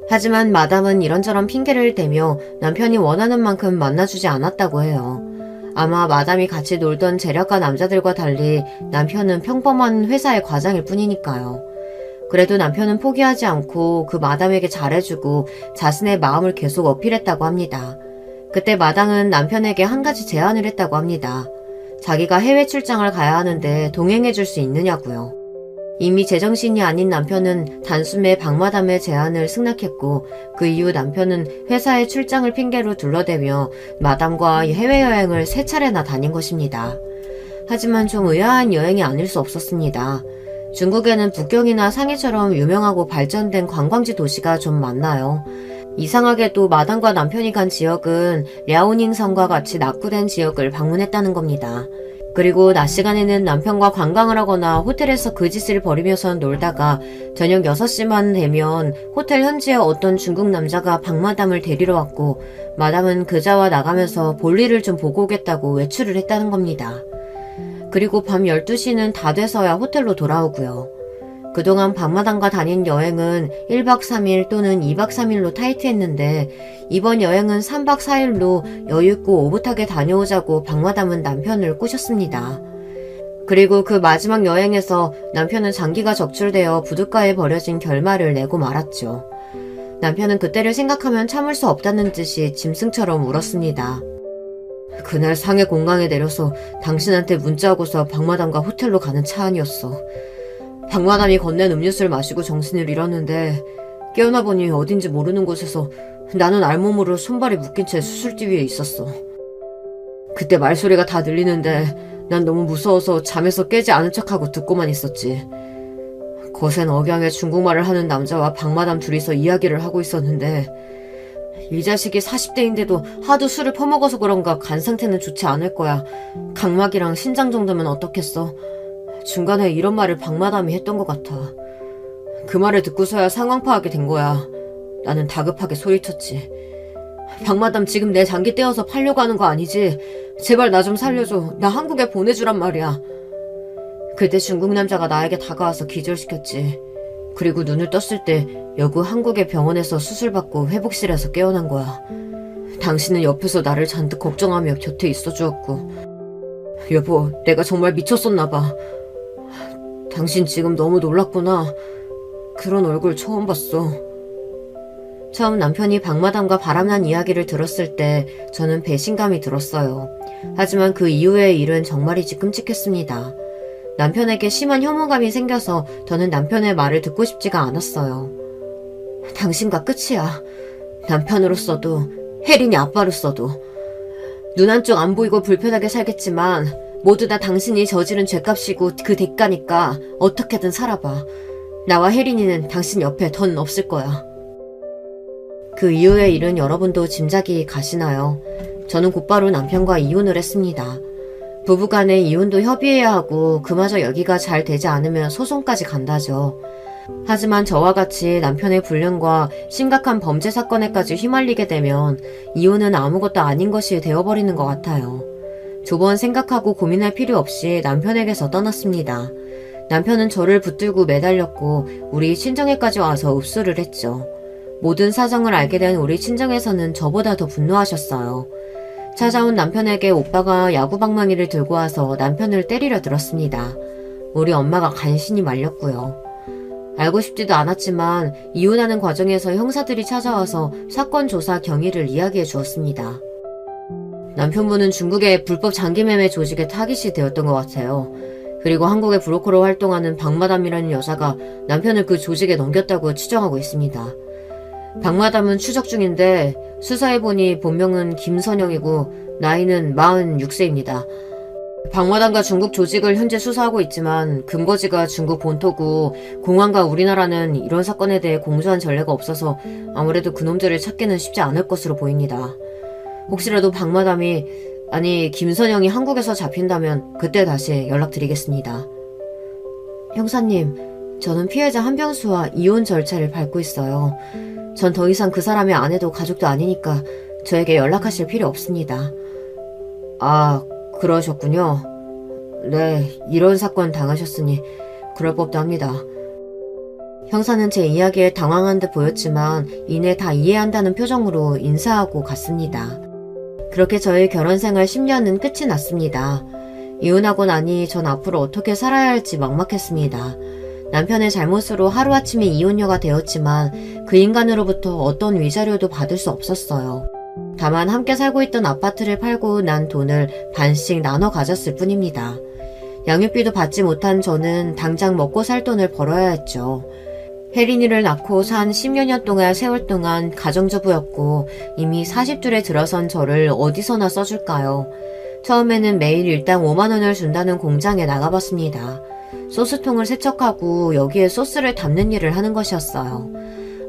하지만 마담은 이런저런 핑계를 대며 남편이 원하는 만큼 만나주지 않았다고 해요. 아마 마담이 같이 놀던 재력가 남자들과 달리 남편은 평범한 회사의 과장일 뿐이니까요. 그래도 남편은 포기하지 않고 그 마담에게 잘해주고 자신의 마음을 계속 어필했다고 합니다. 그때 마담은 남편에게 한 가지 제안을 했다고 합니다. 자기가 해외 출장을 가야 하는데 동행해줄 수 있느냐고요. 이미 제정신이 아닌 남편은 단숨에 박마담의 제안을 승낙했고 그 이후 남편은 회사의 출장을 핑계로 둘러대며 마담과 해외여행을 3차례나 다닌 것입니다. 하지만 좀 의아한 여행이 아닐 수 없었습니다. 중국에는 북경이나 상해처럼 유명하고 발전된 관광지 도시가 좀 많나요? 이상하게도 마담과 남편이 간 지역은 랴오닝성과 같이 낙후된 지역을 방문했다는 겁니다. 그리고 낮 시간에는 남편과 관광을 하거나 호텔에서 그 짓을 벌이면서 놀다가 저녁 6시만 되면 호텔 현지의 어떤 중국 남자가 박마담을 데리러 왔고 마담은 그자와 나가면서 볼일을 좀 보고 오겠다고 외출을 했다는 겁니다. 그리고 밤 12시는 다 돼서야 호텔로 돌아오고요. 그동안 박마담과 다닌 여행은 1박 3일 또는 2박 3일로 타이트했는데 이번 여행은 3박 4일로 여유있고 오붓하게 다녀오자고 박마담은 남편을 꼬셨습니다. 그리고 그 마지막 여행에서 남편은 장기가 적출되어 부둣가에 버려진 결말을 내고 말았죠. 남편은 그때를 생각하면 참을 수 없다는 듯이 짐승처럼 울었습니다. 그날 상해 공강에 내려서 당신한테 문자하고서 박마담과 호텔로 가는 차 안이었어. 박마담이 건넨 음료수를 마시고 정신을 잃었는데 깨어나 보니 어딘지 모르는 곳에서 나는 알몸으로 손발이 묶인 채 수술대 위에 있었어. 그때 말소리가 다 들리는데 난 너무 무서워서 잠에서 깨지 않은 척하고 듣고만 있었지. 거센 억양의 중국말을 하는 남자와 박마담 둘이서 이야기를 하고 있었는데 이 자식이 40대인데도 하도 술을 퍼먹어서 그런가 간 상태는 좋지 않을 거야. 각막이랑 신장 정도면 어떻겠어. 중간에 이런 말을 박마담이 했던 것 같아. 그 말을 듣고서야 상황 파악이 된 거야. 나는 다급하게 소리쳤지. 박마담 지금 내 장기 떼어서 팔려고 하는 거 아니지? 제발 나 좀 살려줘. 나 한국에 보내주란 말이야. 그때 중국 남자가 나에게 다가와서 기절시켰지. 그리고 눈을 떴을 때 여구 한국의 병원에서 수술받고 회복실에서 깨어난 거야. 당신은 옆에서 나를 잔뜩 걱정하며 곁에 있어주었고. 여보, 내가 정말 미쳤었나 봐. 당신 지금 너무 놀랐구나. 그런 얼굴 처음 봤어. 처음 남편이 박마담과 바람난 이야기를 들었을 때 저는 배신감이 들었어요. 하지만 그 이후의 일은 정말이지 끔찍했습니다. 남편에게 심한 혐오감이 생겨서 더는 남편의 말을 듣고 싶지가 않았어요. 당신과 끝이야. 남편으로서도 혜린이 아빠로서도. 눈 한쪽 안 보이고 불편하게 살겠지만 모두 다 당신이 저지른 죄값이고 그 대가니까 어떻게든 살아봐. 나와 혜린이는 당신 옆에 넌 없을 거야. 그 이후의 일은 여러분도 짐작이 가시나요? 저는 곧바로 남편과 이혼을 했습니다. 부부간에 이혼도 협의해야 하고 그마저 여기가 잘 되지 않으면 소송까지 간다죠. 하지만 저와 같이 남편의 불륜과 심각한 범죄 사건에까지 휘말리게 되면 이혼은 아무것도 아닌 것이 되어버리는 것 같아요. 두 번 생각하고 고민할 필요 없이 남편에게서 떠났습니다. 남편은 저를 붙들고 매달렸고 우리 친정에까지 와서 읍수를 했죠. 모든 사정을 알게 된 우리 친정에서는 저보다 더 분노하셨어요. 찾아온 남편에게 오빠가 야구방망이를 들고 와서 남편을 때리려 들었습니다. 우리 엄마가 간신히 말렸고요. 알고 싶지도 않았지만 이혼하는 과정에서 형사들이 찾아와서 사건 조사 경위를 이야기해 주었습니다. 남편분은 중국의 불법 장기매매 조직의 타깃이 되었던 것 같아요. 그리고 한국의 브로커로 활동하는 박마담이라는 여자가 남편을 그 조직에 넘겼다고 추정하고 있습니다. 박마담은 추적 중인데 수사해보니 본명은 김선영이고 나이는 46세입니다. 박마담과 중국 조직을 현재 수사하고 있지만 근거지가 중국 본토고 공안과 우리나라는 이런 사건에 대해 공조한 전례가 없어서 아무래도 그놈들을 찾기는 쉽지 않을 것으로 보입니다. 혹시라도 박마담이 아니 김선영이 한국에서 잡힌다면 그때 다시 연락드리겠습니다. 형사님, 저는 피해자 한병수와 이혼 절차를 밟고 있어요. 전 더 이상 그 사람의 아내도 가족도 아니니까 저에게 연락하실 필요 없습니다. 아, 그러셨군요. 네, 이런 사건 당하셨으니 그럴 법도 합니다. 형사는 제 이야기에 당황한 듯 보였지만 이내 다 이해한다는 표정으로 인사하고 갔습니다. 그렇게 저의 결혼생활 10년은 끝이 났습니다. 이혼하고 나니 전 앞으로 어떻게 살아야 할지 막막했습니다. 남편의 잘못으로 하루아침에 이혼녀가 되었지만 그 인간으로부터 어떤 위자료도 받을 수 없었어요. 다만 함께 살고 있던 아파트를 팔고 난 돈을 반씩 나눠 가졌을 뿐입니다. 양육비도 받지 못한 저는 당장 먹고 살 돈을 벌어야 했죠. 혜린이를 낳고 산 10여 년 동안 세월 동안 가정주부였고 이미 40줄에 들어선 저를 어디서나 써줄까요? 처음에는 매일 일당 5만 원을 준다는 공장에 나가봤습니다. 소스통을 세척하고 여기에 소스를 담는 일을 하는 것이었어요.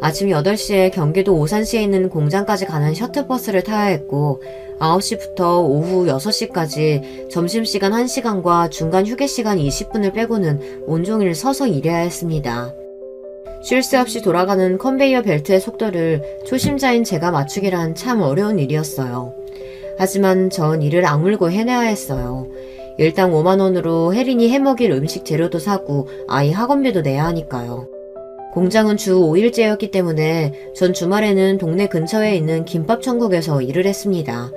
아침 8시에 경기도 오산시에 있는 공장까지 가는 셔틀버스를 타야 했고 9시부터 오후 6시까지 점심시간 1시간과 중간 휴게시간 20분을 빼고는 온종일 서서 일해야 했습니다. 쉴 새 없이 돌아가는 컨베이어 벨트의 속도를 초심자인 제가 맞추기란 참 어려운 일이었어요. 하지만 전 이를 악물고 해내야 했어요. 일당 5만 원으로 혜린이 해먹일 음식 재료도 사고 아이 학원비도 내야 하니까요. 공장은 주 5일제였기 때문에 전 주말에는 동네 근처에 있는 김밥 천국에서 일을 했습니다.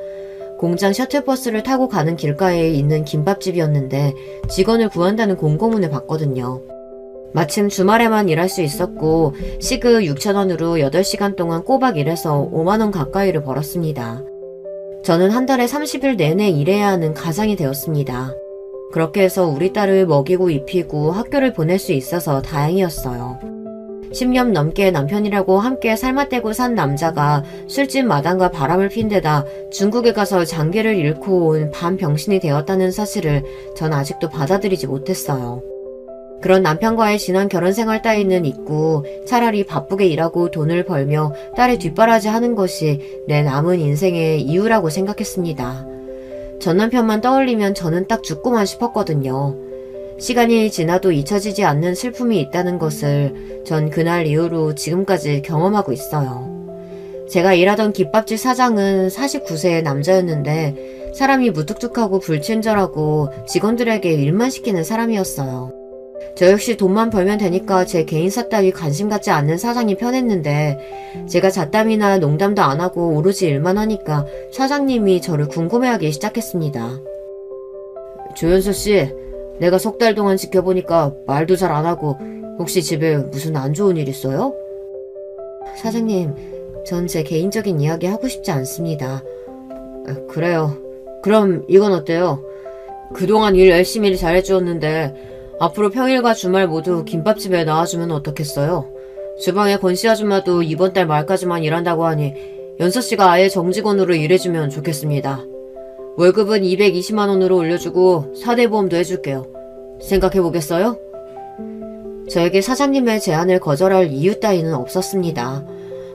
공장 셔틀버스를 타고 가는 길가에 있는 김밥집이었는데 직원을 구한다는 공고문을 봤거든요. 마침 주말에만 일할 수 있었고 시급 6,000원으로 8시간 동안 꼬박 일해서 5만원 가까이를 벌었습니다. 저는 한 달에 30일 내내 일해야 하는 가장이 되었습니다. 그렇게 해서 우리 딸을 먹이고 입히고 학교를 보낼 수 있어서 다행이었어요. 10년 넘게 남편이라고 함께 삶아떼고 산 남자가 술집 마당과 바람을 핀 데다 중국에 가서 장기를 잃고 온 반병신이 되었다는 사실을 전 아직도 받아들이지 못했어요. 그런 남편과의 지난 결혼 생활 따위는 잊고 차라리 바쁘게 일하고 돈을 벌며 딸의 뒷바라지 하는 것이 내 남은 인생의 이유라고 생각했습니다. 전 남편만 떠올리면 저는 딱 죽고만 싶었거든요. 시간이 지나도 잊혀지지 않는 슬픔이 있다는 것을 전 그날 이후로 지금까지 경험하고 있어요. 제가 일하던 김밥집 사장은 49세의 남자였는데 사람이 무뚝뚝하고 불친절하고 직원들에게 일만 시키는 사람이었어요. 저 역시 돈만 벌면 되니까 제 개인사 따위 관심 갖지 않는 사장이 편했는데 제가 잡담이나 농담도 안 하고 오로지 일만 하니까 사장님이 저를 궁금해하기 시작했습니다. 조연서 씨, 내가 석 달 동안 지켜보니까 말도 잘 안 하고 혹시 집에 무슨 안 좋은 일 있어요? 사장님, 전 제 개인적인 이야기 하고 싶지 않습니다. 그래요. 그럼 이건 어때요? 그동안 일 열심히 잘해주었는데 앞으로 평일과 주말 모두 김밥집에 나와주면 어떻겠어요? 주방의 권씨 아줌마도 이번 달 말까지만 일한다고 하니 연서씨가 아예 정직원으로 일해주면 좋겠습니다. 월급은 220만원으로 올려주고 4대 보험도 해줄게요. 생각해보겠어요? 저에게 사장님의 제안을 거절할 이유 따위는 없었습니다.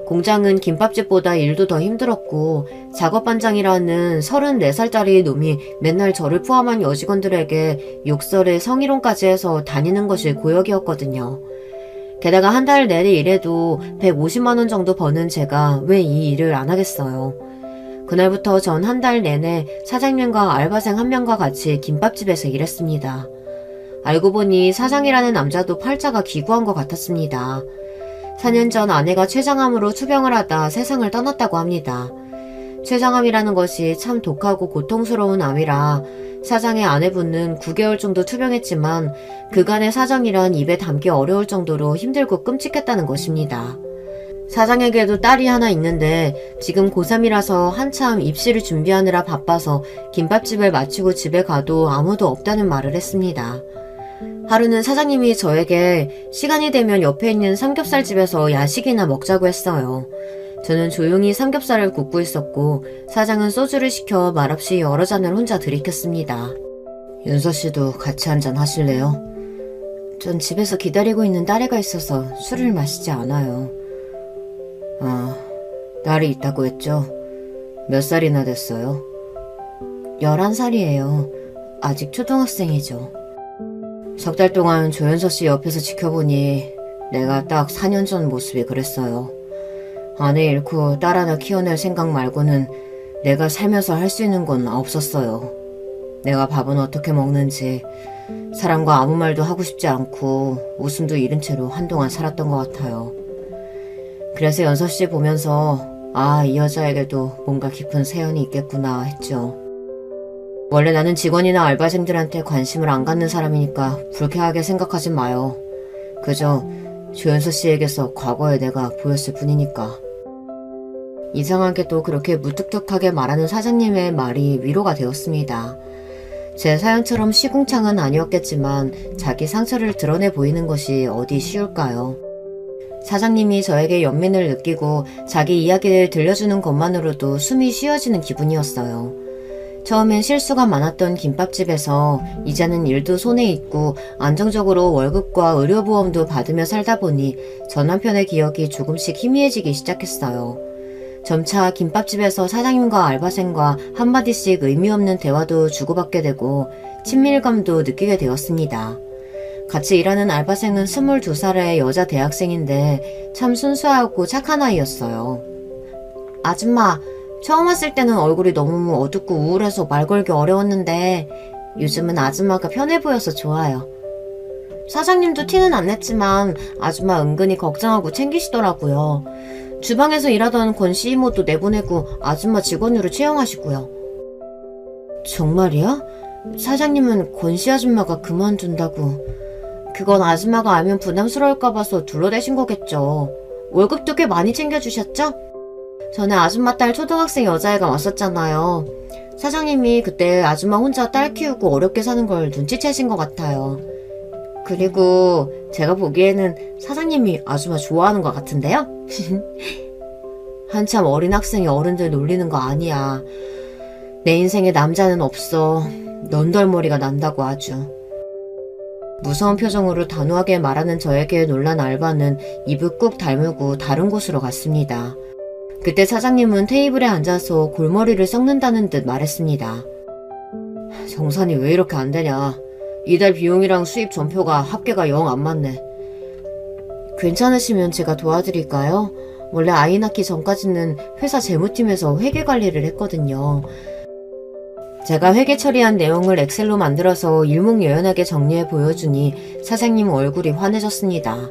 공장은 김밥집보다 일도 더 힘들었고 작업반장이라는 34살짜리 놈이 맨날 저를 포함한 여직원들에게 욕설에 성희롱까지 해서 다니는 것이 고역이었거든요. 게다가 한 달 내내 일해도 150만원 정도 버는 제가 왜 이 일을 안 하겠어요. 그날부터 전 한 달 내내 사장님과 알바생 한 명과 같이 김밥집에서 일했습니다. 알고 보니 사장이라는 남자도 팔자가 기구한 것 같았습니다. 4년 전 아내가 췌장암으로 투병을 하다 세상을 떠났다고 합니다. 췌장암이라는 것이 참 독하고 고통스러운 암이라 사장의 아내분은 9개월 정도 투병했지만 그간의 사정이란 입에 담기 어려울 정도로 힘들고 끔찍했다는 것입니다. 사장에게도 딸이 하나 있는데 지금 고3이라서 한참 입시를 준비하느라 바빠서 김밥집을 마치고 집에 가도 아무도 없다는 말을 했습니다. 하루는 사장님이 저에게 시간이 되면 옆에 있는 삼겹살집에서 야식이나 먹자고 했어요. 저는 조용히 삼겹살을 굽고 있었고 사장은 소주를 시켜 말없이 여러 잔을 혼자 들이켰습니다. 윤서씨도 같이 한잔 하실래요? 전 집에서 기다리고 있는 딸애가 있어서 술을 마시지 않아요. 딸이 있다고 했죠? 몇 살이나 됐어요? 11살이에요. 아직 초등학생이죠. 석 달 동안 조연서씨 옆에서 지켜보니 내가 딱 4년 전 모습이 그랬어요. 아내 잃고 딸 하나 키워낼 생각 말고는 내가 살면서 할 수 있는 건 없었어요. 내가 밥은 어떻게 먹는지 사람과 아무 말도 하고 싶지 않고 웃음도 잃은 채로 한동안 살았던 것 같아요. 그래서 연서씨 보면서 이 여자에게도 뭔가 깊은 세연이 있겠구나 했죠. 원래 나는 직원이나 알바생들한테 관심을 안 갖는 사람이니까 불쾌하게 생각하지 마요. 그저 조연서 씨에게서 과거의 내가 보였을 뿐이니까. 이상하게도 그렇게 무뚝뚝하게 말하는 사장님의 말이 위로가 되었습니다. 제 사연처럼 시궁창은 아니었겠지만 자기 상처를 드러내 보이는 것이 어디 쉬울까요? 사장님이 저에게 연민을 느끼고 자기 이야기를 들려주는 것만으로도 숨이 쉬어지는 기분이었어요. 처음엔 실수가 많았던 김밥집에서 이제는 일도 손에 있고 안정적으로 월급과 의료보험도 받으며 살다 보니 전 남편의 기억이 조금씩 희미해지기 시작했어요. 점차 김밥집에서 사장님과 알바생과 한마디씩 의미 없는 대화도 주고받게 되고 친밀감도 느끼게 되었습니다. 같이 일하는 알바생은 22살의 여자 대학생인데 참 순수하고 착한 아이였어요. 아줌마, 처음 왔을 때는 얼굴이 너무 어둡고 우울해서 말 걸기 어려웠는데 요즘은 아줌마가 편해 보여서 좋아요. 사장님도 티는 안 냈지만 아줌마 은근히 걱정하고 챙기시더라고요. 주방에서 일하던 권씨 이모도 내보내고 아줌마 직원으로 채용하시고요. 정말이야? 사장님은 권씨 아줌마가 그만둔다고. 그건 아줌마가 알면 부담스러울까 봐서 둘러대신 거겠죠. 월급도 꽤 많이 챙겨주셨죠? 전에 아줌마 딸 초등학생 여자애가 왔었잖아요. 사장님이 그때 아줌마 혼자 딸 키우고 어렵게 사는 걸 눈치채신 것 같아요. 그리고 제가 보기에는 사장님이 아줌마 좋아하는 것 같은데요? 한참 어린 학생이 어른들 놀리는 거 아니야. 내 인생에 남자는 없어. 넌덜머리가 난다고 아주. 무서운 표정으로 단호하게 말하는 저에게 놀란 알바는 입을 꾹 다물고 다른 곳으로 갔습니다. 그때 사장님은 테이블에 앉아서 골머리를 썩는다는 듯 말했습니다. 정산이 왜 이렇게 안 되냐. 이달 비용이랑 수입 전표가 합계가 영 안 맞네. 괜찮으시면 제가 도와드릴까요? 원래 아이 낳기 전까지는 회사 재무팀에서 회계 관리를 했거든요. 제가 회계 처리한 내용을 엑셀로 만들어서 일목요연하게 정리해 보여주니 사장님 얼굴이 환해졌습니다.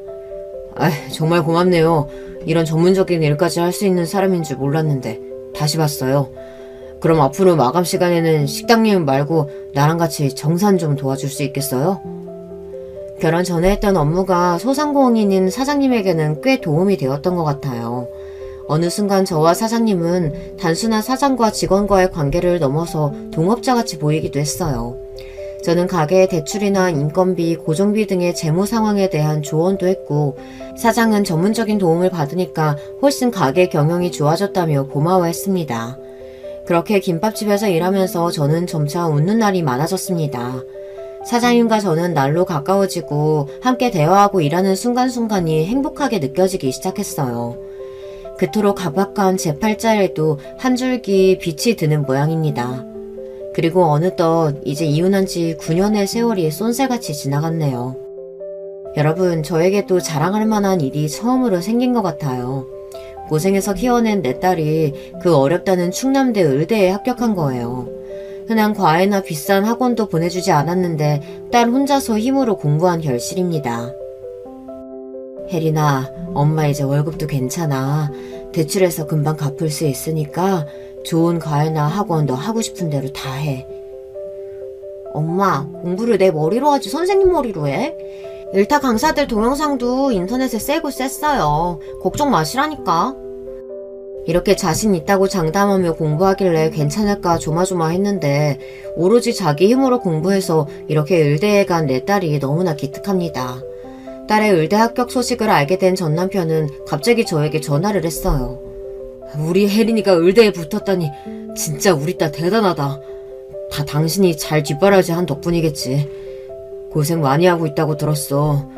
정말 고맙네요. 이런 전문적인 일까지 할 수 있는 사람인 줄 몰랐는데 다시 봤어요. 그럼 앞으로 마감 시간에는 식당님 말고 나랑 같이 정산 좀 도와줄 수 있겠어요? 결혼 전에 했던 업무가 소상공인인 사장님에게는 꽤 도움이 되었던 것 같아요. 어느 순간 저와 사장님은 단순한 사장과 직원과의 관계를 넘어서 동업자같이 보이기도 했어요. 저는 가게의 대출이나 인건비, 고정비 등의 재무 상황에 대한 조언도 했고, 사장은 전문적인 도움을 받으니까 훨씬 가게 경영이 좋아졌다며 고마워했습니다. 그렇게 김밥집에서 일하면서 저는 점차 웃는 날이 많아졌습니다. 사장님과 저는 날로 가까워지고 함께 대화하고 일하는 순간순간이 행복하게 느껴지기 시작했어요. 그토록 각박한 제 팔자에도 한 줄기 빛이 드는 모양입니다. 그리고 어느덧 이제 이혼한 지 9년의 세월이 쏜살같이 지나갔네요. 여러분, 저에게도 자랑할 만한 일이 처음으로 생긴 것 같아요. 고생해서 키워낸 내 딸이 그 어렵다는 충남대 의대에 합격한 거예요. 흔한 과외나 비싼 학원도 보내주지 않았는데 딸 혼자서 힘으로 공부한 결실입니다. 혜린아, 엄마 이제 월급도 괜찮아. 대출해서 금방 갚을 수 있으니까 좋은 과외나 학원 너 하고 싶은 대로 다 해. 엄마, 공부를 내 머리로 하지 선생님 머리로 해? 일타 강사들 동영상도 인터넷에 세고 셌어요. 걱정 마시라니까. 이렇게 자신 있다고 장담하며 공부하길래 괜찮을까 조마조마했는데 오로지 자기 힘으로 공부해서 이렇게 의대에 간 내 딸이 너무나 기특합니다. 딸의 의대 합격 소식을 알게 된 전 남편은 갑자기 저에게 전화를 했어요. 우리 혜린이가 의대에 붙었다니 진짜 우리 딸 대단하다. 다 당신이 잘 뒷바라지 한 덕분이겠지. 고생 많이 하고 있다고 들었어.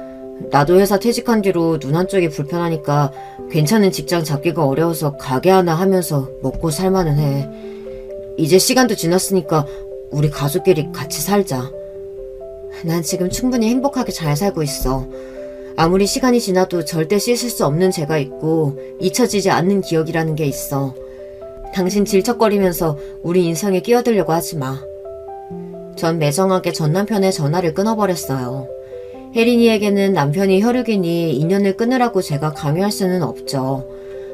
나도 회사 퇴직한 뒤로 눈 한쪽이 불편하니까 괜찮은 직장 잡기가 어려워서 가게 하나 하면서 먹고 살만은 해. 이제 시간도 지났으니까 우리 가족끼리 같이 살자. 난 지금 충분히 행복하게 잘 살고 있어. 아무리 시간이 지나도 절대 씻을 수 없는 죄가 있고 잊혀지지 않는 기억이라는 게 있어. 당신 질척거리면서 우리 인생에 끼어들려고 하지 마. 전 매정하게 전 남편의 전화를 끊어버렸어요. 혜린이에게는 남편이 혈육이니 인연을 끊으라고 제가 강요할 수는 없죠.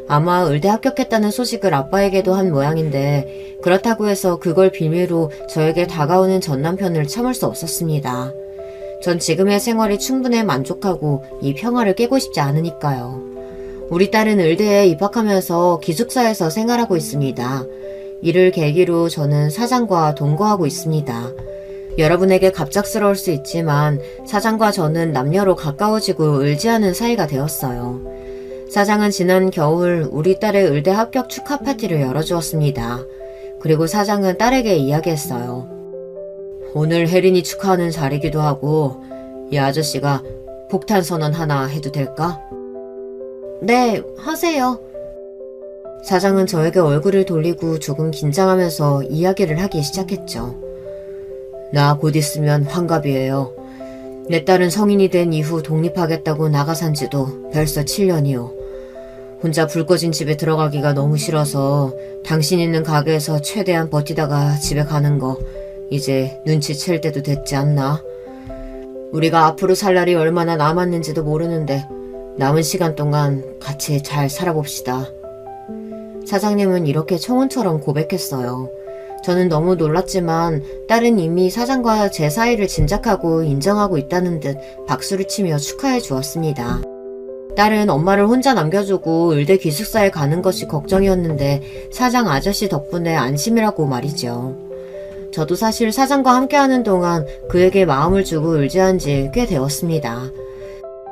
아마 의대 합격했다는 소식을 아빠에게도 한 모양인데 그렇다고 해서 그걸 빌미로 저에게 다가오는 전 남편을 참을 수 없었습니다. 전 지금의 생활이 충분해 만족하고 이 평화를 깨고 싶지 않으니까요. 우리 딸은 의대에 입학하면서 기숙사에서 생활하고 있습니다. 이를 계기로 저는 사장과 동거하고 있습니다. 여러분에게 갑작스러울 수 있지만 사장과 저는 남녀로 가까워지고 의지하는 사이가 되었어요. 사장은 지난 겨울 우리 딸의 의대 합격 축하 파티를 열어주었습니다. 그리고 사장은 딸에게 이야기했어요. 오늘 혜린이 축하하는 자리기도 하고 이 아저씨가 폭탄 선언 하나 해도 될까? 네, 하세요. 사장은 저에게 얼굴을 돌리고 조금 긴장하면서 이야기를 하기 시작했죠. 나 곧 있으면 환갑이에요. 내 딸은 성인이 된 이후 독립하겠다고 나가 산 지도 벌써 7년이요. 혼자 불 꺼진 집에 들어가기가 너무 싫어서 당신 있는 가게에서 최대한 버티다가 집에 가는 거 이제 눈치챌 때도 됐지 않나? 우리가 앞으로 살 날이 얼마나 남았는지도 모르는데 남은 시간 동안 같이 잘 살아봅시다. 사장님은 이렇게 청혼처럼 고백했어요. 저는 너무 놀랐지만 딸은 이미 사장과 제 사이를 짐작하고 인정하고 있다는 듯 박수를 치며 축하해 주었습니다. 딸은 엄마를 혼자 남겨두고 의대 기숙사에 가는 것이 걱정이었는데 사장 아저씨 덕분에 안심이라고 말이죠. 저도 사실 사장과 함께하는 동안 그에게 마음을 주고 의지한 지 꽤 되었습니다.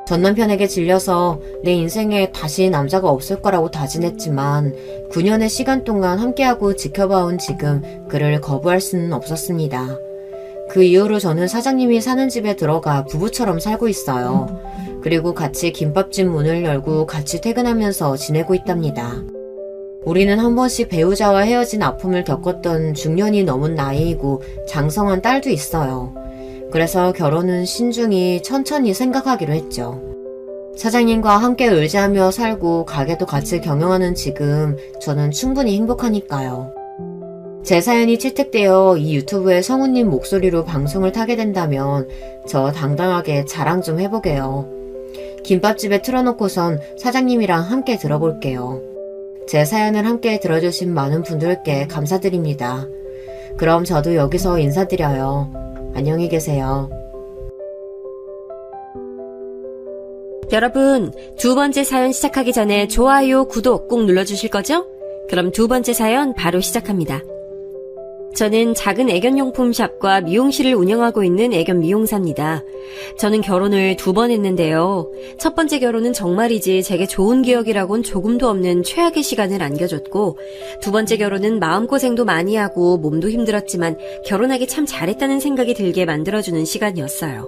전 남편에게 질려서 내 인생에 다시 남자가 없을 거라고 다짐했지만 9년의 시간 동안 함께하고 지켜봐온 지금 그를 거부할 수는 없었습니다. 그 이후로 저는 사장님이 사는 집에 들어가 부부처럼 살고 있어요. 그리고 같이 김밥집 문을 열고 같이 퇴근하면서 지내고 있답니다. 우리는 한 번씩 배우자와 헤어진 아픔을 겪었던 중년이 넘은 나이이고 장성한 딸도 있어요. 그래서 결혼은 신중히 천천히 생각하기로 했죠. 사장님과 함께 의지하며 살고 가게도 같이 경영하는 지금 저는 충분히 행복하니까요. 제 사연이 채택되어 이 유튜브에 성우님 목소리로 방송을 타게 된다면 저 당당하게 자랑 좀 해보게요. 김밥집에 틀어놓고선 사장님이랑 함께 들어볼게요. 제 사연을 함께 들어주신 많은 분들께 감사드립니다. 그럼 저도 여기서 인사드려요. 안녕히 계세요. 여러분, 두 번째 사연 시작하기 전에 좋아요, 구독 꼭 눌러주실 거죠? 그럼 두 번째 사연 바로 시작합니다. 저는 작은 애견용품 샵과 미용실을 운영하고 있는 애견 미용사입니다. 저는 결혼을 2번 했는데요. 첫 번째 결혼은 정말이지 제게 좋은 기억이라곤 조금도 없는 최악의 시간을 안겨줬고, 두 번째 결혼은 마음고생도 많이 하고 몸도 힘들었지만 결혼하기 참 잘했다는 생각이 들게 만들어주는 시간이었어요.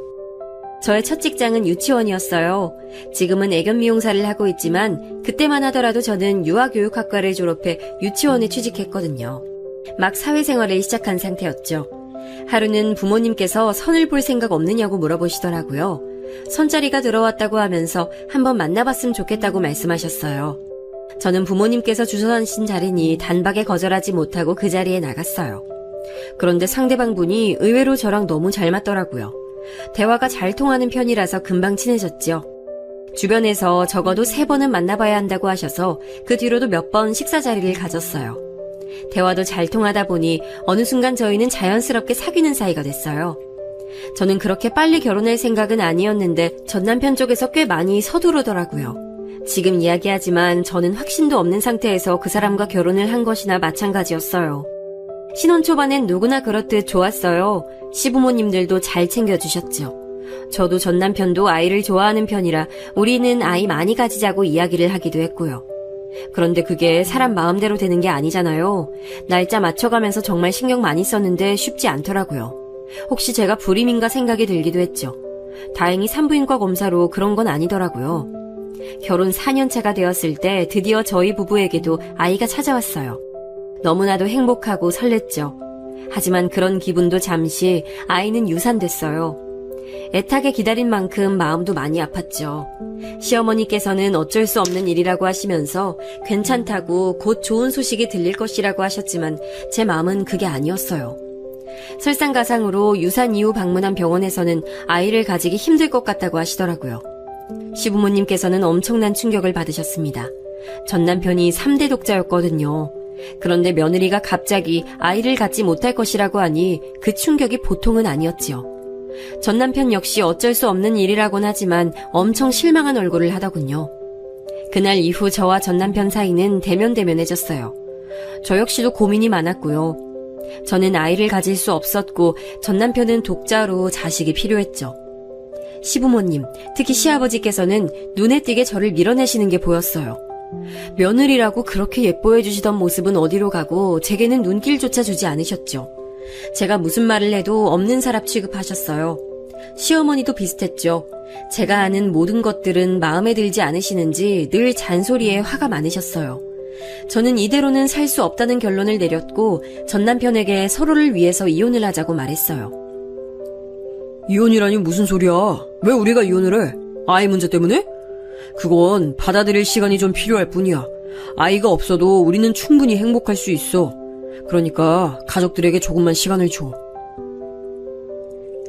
저의 첫 직장은 유치원이었어요. 지금은 애견 미용사를 하고 있지만 그때만 하더라도 저는 유아교육학과를 졸업해 유치원에 취직했거든요. 막 사회생활을 시작한 상태였죠. 하루는 부모님께서 선을 볼 생각 없느냐고 물어보시더라고요. 선자리가 들어왔다고 하면서 한번 만나봤으면 좋겠다고 말씀하셨어요. 저는 부모님께서 주선하신 자리니 단박에 거절하지 못하고 그 자리에 나갔어요. 그런데 상대방 분이 의외로 저랑 너무 잘 맞더라고요. 대화가 잘 통하는 편이라서 금방 친해졌죠. 주변에서 적어도 3번은 만나봐야 한다고 하셔서 그 뒤로도 몇 번 식사 자리를 가졌어요. 대화도 잘 통하다 보니 어느 순간 저희는 자연스럽게 사귀는 사이가 됐어요. 저는 그렇게 빨리 결혼할 생각은 아니었는데 전 남편 쪽에서 꽤 많이 서두르더라고요. 지금 이야기하지만 저는 확신도 없는 상태에서 그 사람과 결혼을 한 것이나 마찬가지였어요. 신혼 초반엔 누구나 그렇듯 좋았어요. 시부모님들도 잘 챙겨주셨죠. 저도 전 남편도 아이를 좋아하는 편이라 우리는 아이 많이 가지자고 이야기를 하기도 했고요. 그런데 그게 사람 마음대로 되는 게 아니잖아요. 날짜 맞춰가면서 정말 신경 많이 썼는데 쉽지 않더라고요. 혹시 제가 불임인가 생각이 들기도 했죠. 다행히 산부인과 검사로 그런 건 아니더라고요. 결혼 4년차가 되었을 때 드디어 저희 부부에게도 아이가 찾아왔어요. 너무나도 행복하고 설렜죠. 하지만 그런 기분도 잠시 아이는 유산됐어요. 애타게 기다린 만큼 마음도 많이 아팠죠. 시어머니께서는 어쩔 수 없는 일이라고 하시면서 괜찮다고 곧 좋은 소식이 들릴 것이라고 하셨지만 제 마음은 그게 아니었어요. 설상가상으로 유산 이후 방문한 병원에서는 아이를 가지기 힘들 것 같다고 하시더라고요. 시부모님께서는 엄청난 충격을 받으셨습니다. 전 남편이 3대 독자였거든요. 그런데 며느리가 갑자기 아이를 갖지 못할 것이라고 하니 그 충격이 보통은 아니었지요. 전 남편 역시 어쩔 수 없는 일이라곤 하지만 엄청 실망한 얼굴을 하더군요. 그날 이후 저와 전 남편 사이는 대면대면해졌어요. 저 역시도 고민이 많았고요. 저는 아이를 가질 수 없었고 전 남편은 독자로 자식이 필요했죠. 시부모님, 특히 시아버지께서는 눈에 띄게 저를 밀어내시는 게 보였어요. 며느리라고 그렇게 예뻐해 주시던 모습은 어디로 가고 제게는 눈길조차 주지 않으셨죠. 제가 무슨 말을 해도 없는 사람 취급하셨어요. 시어머니도 비슷했죠. 제가 아는 모든 것들은 마음에 들지 않으시는지 늘 잔소리에 화가 많으셨어요. 저는 이대로는 살 수 없다는 결론을 내렸고 전 남편에게 서로를 위해서 이혼을 하자고 말했어요. 이혼이라니 무슨 소리야? 왜 우리가 이혼을 해? 아이 문제 때문에? 그건 받아들일 시간이 좀 필요할 뿐이야. 아이가 없어도 우리는 충분히 행복할 수 있어. 그러니까 가족들에게 조금만 시간을 줘.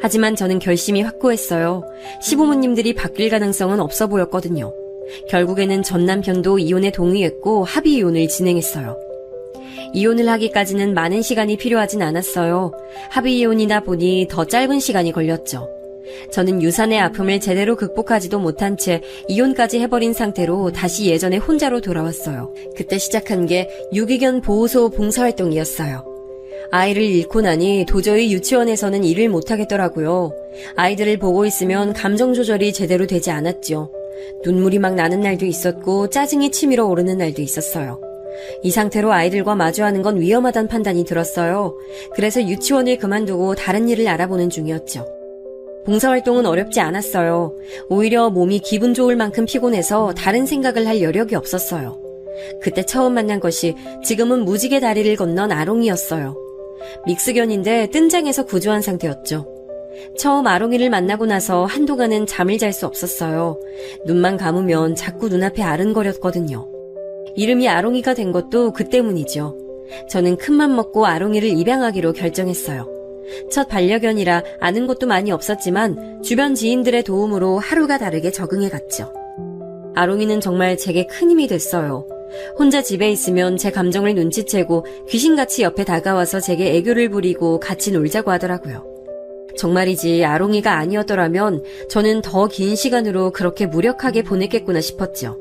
하지만 저는 결심이 확고했어요. 시부모님들이 바뀔 가능성은 없어 보였거든요. 결국에는 전 남편도 이혼에 동의했고 합의 이혼을 진행했어요. 이혼을 하기까지는 많은 시간이 필요하진 않았어요. 합의 이혼이다 보니 더 짧은 시간이 걸렸죠. 저는 유산의 아픔을 제대로 극복하지도 못한 채 이혼까지 해버린 상태로 다시 예전에 혼자로 돌아왔어요. 그때 시작한 게 유기견 보호소 봉사활동이었어요. 아이를 잃고 나니 도저히 유치원에서는 일을 못하겠더라고요. 아이들을 보고 있으면 감정 조절이 제대로 되지 않았죠. 눈물이 막 나는 날도 있었고 짜증이 치밀어 오르는 날도 있었어요. 이 상태로 아이들과 마주하는 건 위험하다는 판단이 들었어요. 그래서 유치원을 그만두고 다른 일을 알아보는 중이었죠. 봉사활동은 어렵지 않았어요. 오히려 몸이 기분 좋을 만큼 피곤해서 다른 생각을 할 여력이 없었어요. 그때 처음 만난 것이 지금은 무지개 다리를 건넌 아롱이였어요. 믹스견인데 뜬장에서 구조한 상태였죠. 처음 아롱이를 만나고 나서 한동안은 잠을 잘 수 없었어요. 눈만 감으면 자꾸 눈앞에 아른거렸거든요. 이름이 아롱이가 된 것도 그 때문이죠. 저는 큰맘 먹고 아롱이를 입양하기로 결정했어요. 첫 반려견이라 아는 것도 많이 없었지만 주변 지인들의 도움으로 하루가 다르게 적응해갔죠. 아롱이는 정말 제게 큰 힘이 됐어요. 혼자 집에 있으면 제 감정을 눈치채고 귀신같이 옆에 다가와서 제게 애교를 부리고 같이 놀자고 하더라고요. 정말이지 아롱이가 아니었더라면 저는 더 긴 시간으로 그렇게 무력하게 보냈겠구나 싶었죠.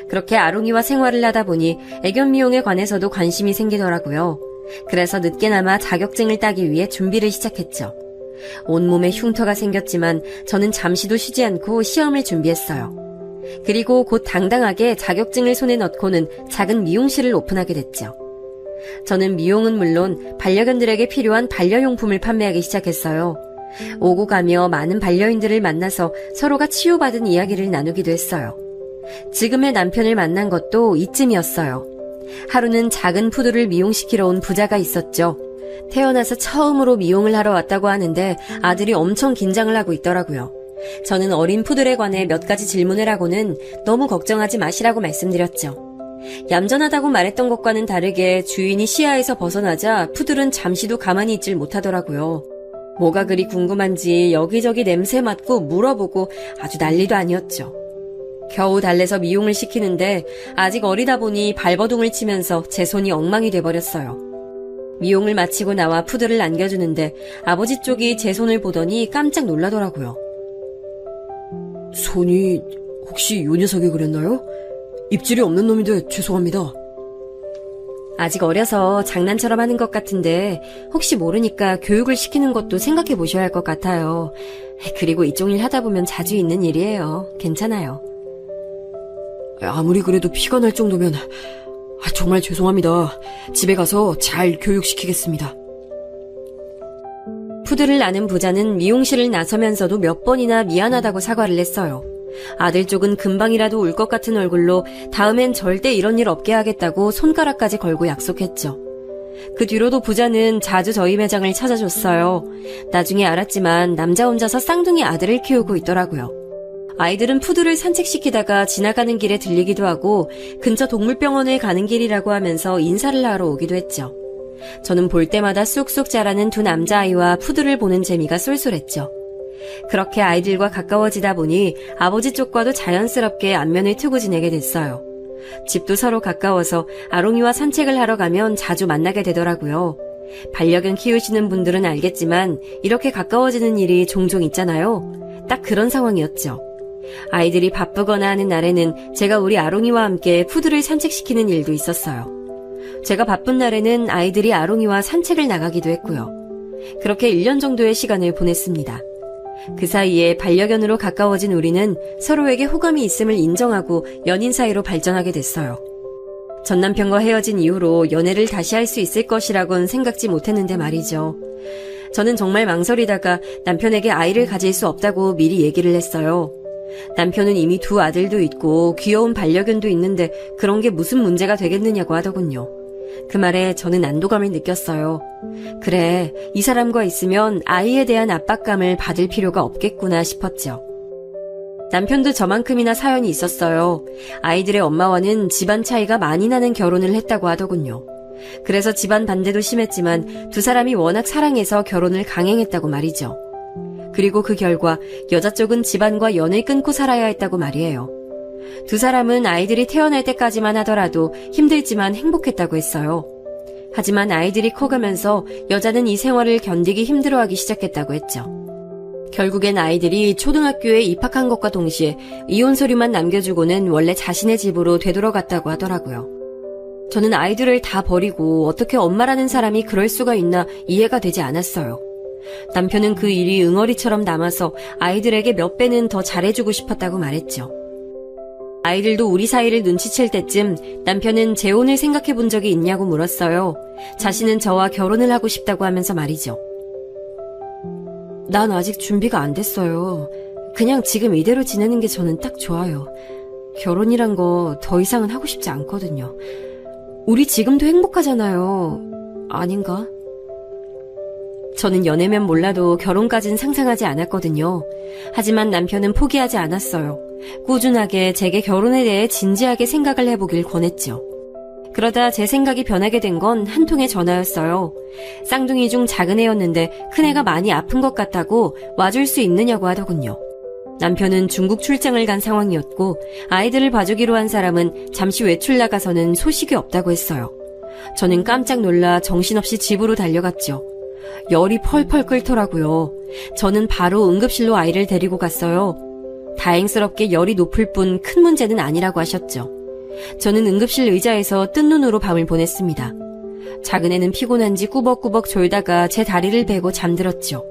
그렇게 아롱이와 생활을 하다 보니 애견 미용에 관해서도 관심이 생기더라고요. 그래서 늦게나마 자격증을 따기 위해 준비를 시작했죠. 온몸에 흉터가 생겼지만 저는 잠시도 쉬지 않고 시험을 준비했어요. 그리고 곧 당당하게 자격증을 손에 넣고는 작은 미용실을 오픈하게 됐죠. 저는 미용은 물론 반려견들에게 필요한 반려용품을 판매하기 시작했어요. 오고 가며 많은 반려인들을 만나서 서로가 치유받은 이야기를 나누기도 했어요. 지금의 남편을 만난 것도 이쯤이었어요. 하루는 작은 푸들을 미용시키러 온 부자가 있었죠. 태어나서 처음으로 미용을 하러 왔다고 하는데 아들이 엄청 긴장을 하고 있더라고요. 저는 어린 푸들에 관해 몇 가지 질문을 하고는 너무 걱정하지 마시라고 말씀드렸죠. 얌전하다고 말했던 것과는 다르게 주인이 시야에서 벗어나자 푸들은 잠시도 가만히 있질 못하더라고요. 뭐가 그리 궁금한지 여기저기 냄새 맡고 물어보고 아주 난리도 아니었죠. 겨우 달래서 미용을 시키는데 아직 어리다 보니 발버둥을 치면서 제 손이 엉망이 돼버렸어요. 미용을 마치고 나와 푸들을 안겨주는데 아버지 쪽이 제 손을 보더니 깜짝 놀라더라고요. 손이 혹시 요 녀석이 그랬나요? 입질이 없는 놈인데 죄송합니다. 아직 어려서 장난처럼 하는 것 같은데 혹시 모르니까 교육을 시키는 것도 생각해 보셔야 할 것 같아요. 그리고 이쪽 일 하다 보면 자주 있는 일이에요. 괜찮아요. 아무리 그래도 피가 날 정도면 정말 죄송합니다. 집에 가서 잘 교육시키겠습니다. 푸들을 아는 부자는 미용실을 나서면서도 몇 번이나 미안하다고 사과를 했어요. 아들 쪽은 금방이라도 울 것 같은 얼굴로 다음엔 절대 이런 일 없게 하겠다고 손가락까지 걸고 약속했죠. 그 뒤로도 부자는 자주 저희 매장을 찾아줬어요. 나중에 알았지만 남자 혼자서 쌍둥이 아들을 키우고 있더라고요. 아이들은 푸들을 산책시키다가 지나가는 길에 들리기도 하고 근처 동물병원에 가는 길이라고 하면서 인사를 하러 오기도 했죠. 저는 볼 때마다 쑥쑥 자라는 두 남자아이와 푸들을 보는 재미가 쏠쏠했죠. 그렇게 아이들과 가까워지다 보니 아버지 쪽과도 자연스럽게 안면을 트고 지내게 됐어요. 집도 서로 가까워서 아롱이와 산책을 하러 가면 자주 만나게 되더라고요. 반려견 키우시는 분들은 알겠지만 이렇게 가까워지는 일이 종종 있잖아요. 딱 그런 상황이었죠. 아이들이 바쁘거나 하는 날에는 제가 우리 아롱이와 함께 푸들을 산책시키는 일도 있었어요. 제가 바쁜 날에는 아이들이 아롱이와 산책을 나가기도 했고요. 그렇게 1년 정도의 시간을 보냈습니다. 그 사이에 반려견으로 가까워진 우리는 서로에게 호감이 있음을 인정하고 연인 사이로 발전하게 됐어요. 전 남편과 헤어진 이후로 연애를 다시 할 수 있을 것이라곤 생각지 못했는데 말이죠. 저는 정말 망설이다가 남편에게 아이를 가질 수 없다고 미리 얘기를 했어요. 남편은 이미 두 아들도 있고 귀여운 반려견도 있는데 그런 게 무슨 문제가 되겠느냐고 하더군요. 그 말에 저는 안도감을 느꼈어요. 그래, 이 사람과 있으면 아이에 대한 압박감을 받을 필요가 없겠구나 싶었죠. 남편도 저만큼이나 사연이 있었어요. 아이들의 엄마와는 집안 차이가 많이 나는 결혼을 했다고 하더군요. 그래서 집안 반대도 심했지만 두 사람이 워낙 사랑해서 결혼을 강행했다고 말이죠. 그리고 그 결과 여자 쪽은 집안과 연을 끊고 살아야 했다고 말이에요. 두 사람은 아이들이 태어날 때까지만 하더라도 힘들지만 행복했다고 했어요. 하지만 아이들이 커가면서 여자는 이 생활을 견디기 힘들어하기 시작했다고 했죠. 결국엔 아이들이 초등학교에 입학한 것과 동시에 이혼 서류만 남겨주고는 원래 자신의 집으로 되돌아갔다고 하더라고요. 저는 아이들을 다 버리고 어떻게 엄마라는 사람이 그럴 수가 있나 이해가 되지 않았어요. 남편은 그 일이 응어리처럼 남아서 아이들에게 몇 배는 더 잘해주고 싶었다고 말했죠. 아이들도 우리 사이를 눈치챌 때쯤 남편은 재혼을 생각해 본 적이 있냐고 물었어요. 자신은 저와 결혼을 하고 싶다고 하면서 말이죠. 난 아직 준비가 안 됐어요. 그냥 지금 이대로 지내는 게 저는 딱 좋아요. 결혼이란 거 더 이상은 하고 싶지 않거든요. 우리 지금도 행복하잖아요. 아닌가? 저는 연애면 몰라도 결혼까진 상상하지 않았거든요. 하지만 남편은 포기하지 않았어요. 꾸준하게 제게 결혼에 대해 진지하게 생각을 해보길 권했죠. 그러다 제 생각이 변하게 된 건 한 통의 전화였어요. 쌍둥이 중 작은 애였는데 큰애가 많이 아픈 것 같다고 와줄 수 있느냐고 하더군요. 남편은 중국 출장을 간 상황이었고 아이들을 봐주기로 한 사람은 잠시 외출 나가서는 소식이 없다고 했어요. 저는 깜짝 놀라 정신없이 집으로 달려갔죠. 열이 펄펄 끓더라고요. 저는 바로 응급실로 아이를 데리고 갔어요. 다행스럽게 열이 높을 뿐 큰 문제는 아니라고 하셨죠. 저는 응급실 의자에서 뜬 눈으로 밤을 보냈습니다. 작은 애는 피곤한지 꾸벅꾸벅 졸다가 제 다리를 베고 잠들었죠.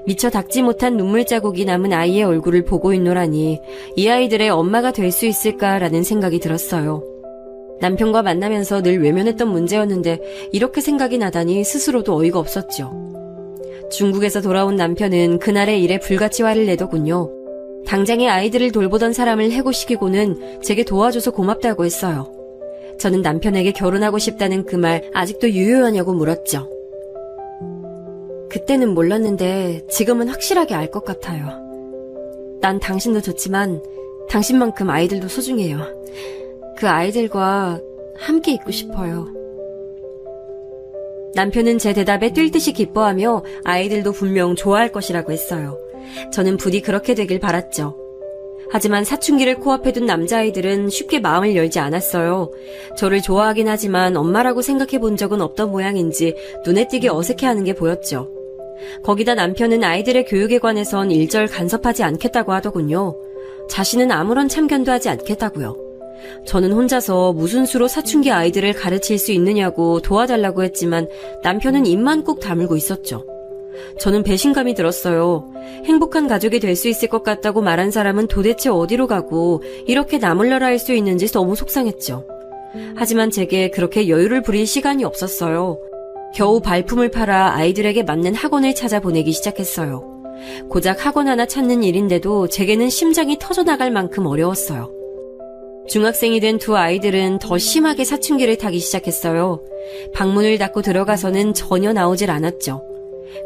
미처 닦지 못한 눈물 자국이 남은 아이의 얼굴을 보고 있노라니 이 아이들의 엄마가 될 수 있을까라는 생각이 들었어요. 남편과 만나면서 늘 외면했던 문제였는데 이렇게 생각이 나다니 스스로도 어이가 없었죠. 중국에서 돌아온 남편은 그날의 일에 불같이 화를 내더군요. 당장에 아이들을 돌보던 사람을 해고시키고는 제게 도와줘서 고맙다고 했어요. 저는 남편에게 결혼하고 싶다는 그 말 아직도 유효하냐고 물었죠. 그때는 몰랐는데 지금은 확실하게 알 것 같아요. 난 당신도 좋지만 당신만큼 아이들도 소중해요. 그 아이들과 함께 있고 싶어요. 남편은 제 대답에 뛸 듯이 기뻐하며 아이들도 분명 좋아할 것이라고 했어요. 저는 부디 그렇게 되길 바랐죠. 하지만 사춘기를 코앞에 둔 남자아이들은 쉽게 마음을 열지 않았어요. 저를 좋아하긴 하지만 엄마라고 생각해 본 적은 없던 모양인지 눈에 띄게 어색해하는 게 보였죠. 거기다 남편은 아이들의 교육에 관해선 일절 간섭하지 않겠다고 하더군요. 자신은 아무런 참견도 하지 않겠다고요. 저는 혼자서 무슨 수로 사춘기 아이들을 가르칠 수 있느냐고 도와달라고 했지만 남편은 입만 꾹 다물고 있었죠. 저는 배신감이 들었어요. 행복한 가족이 될 수 있을 것 같다고 말한 사람은 도대체 어디로 가고 이렇게 나몰라라 할 수 있는지 너무 속상했죠. 하지만 제게 그렇게 여유를 부릴 시간이 없었어요. 겨우 발품을 팔아 아이들에게 맞는 학원을 찾아보내기 시작했어요. 고작 학원 하나 찾는 일인데도 제게는 심장이 터져나갈 만큼 어려웠어요. 중학생이 된 두 아이들은 더 심하게 사춘기를 타기 시작했어요. 방문을 닫고 들어가서는 전혀 나오질 않았죠.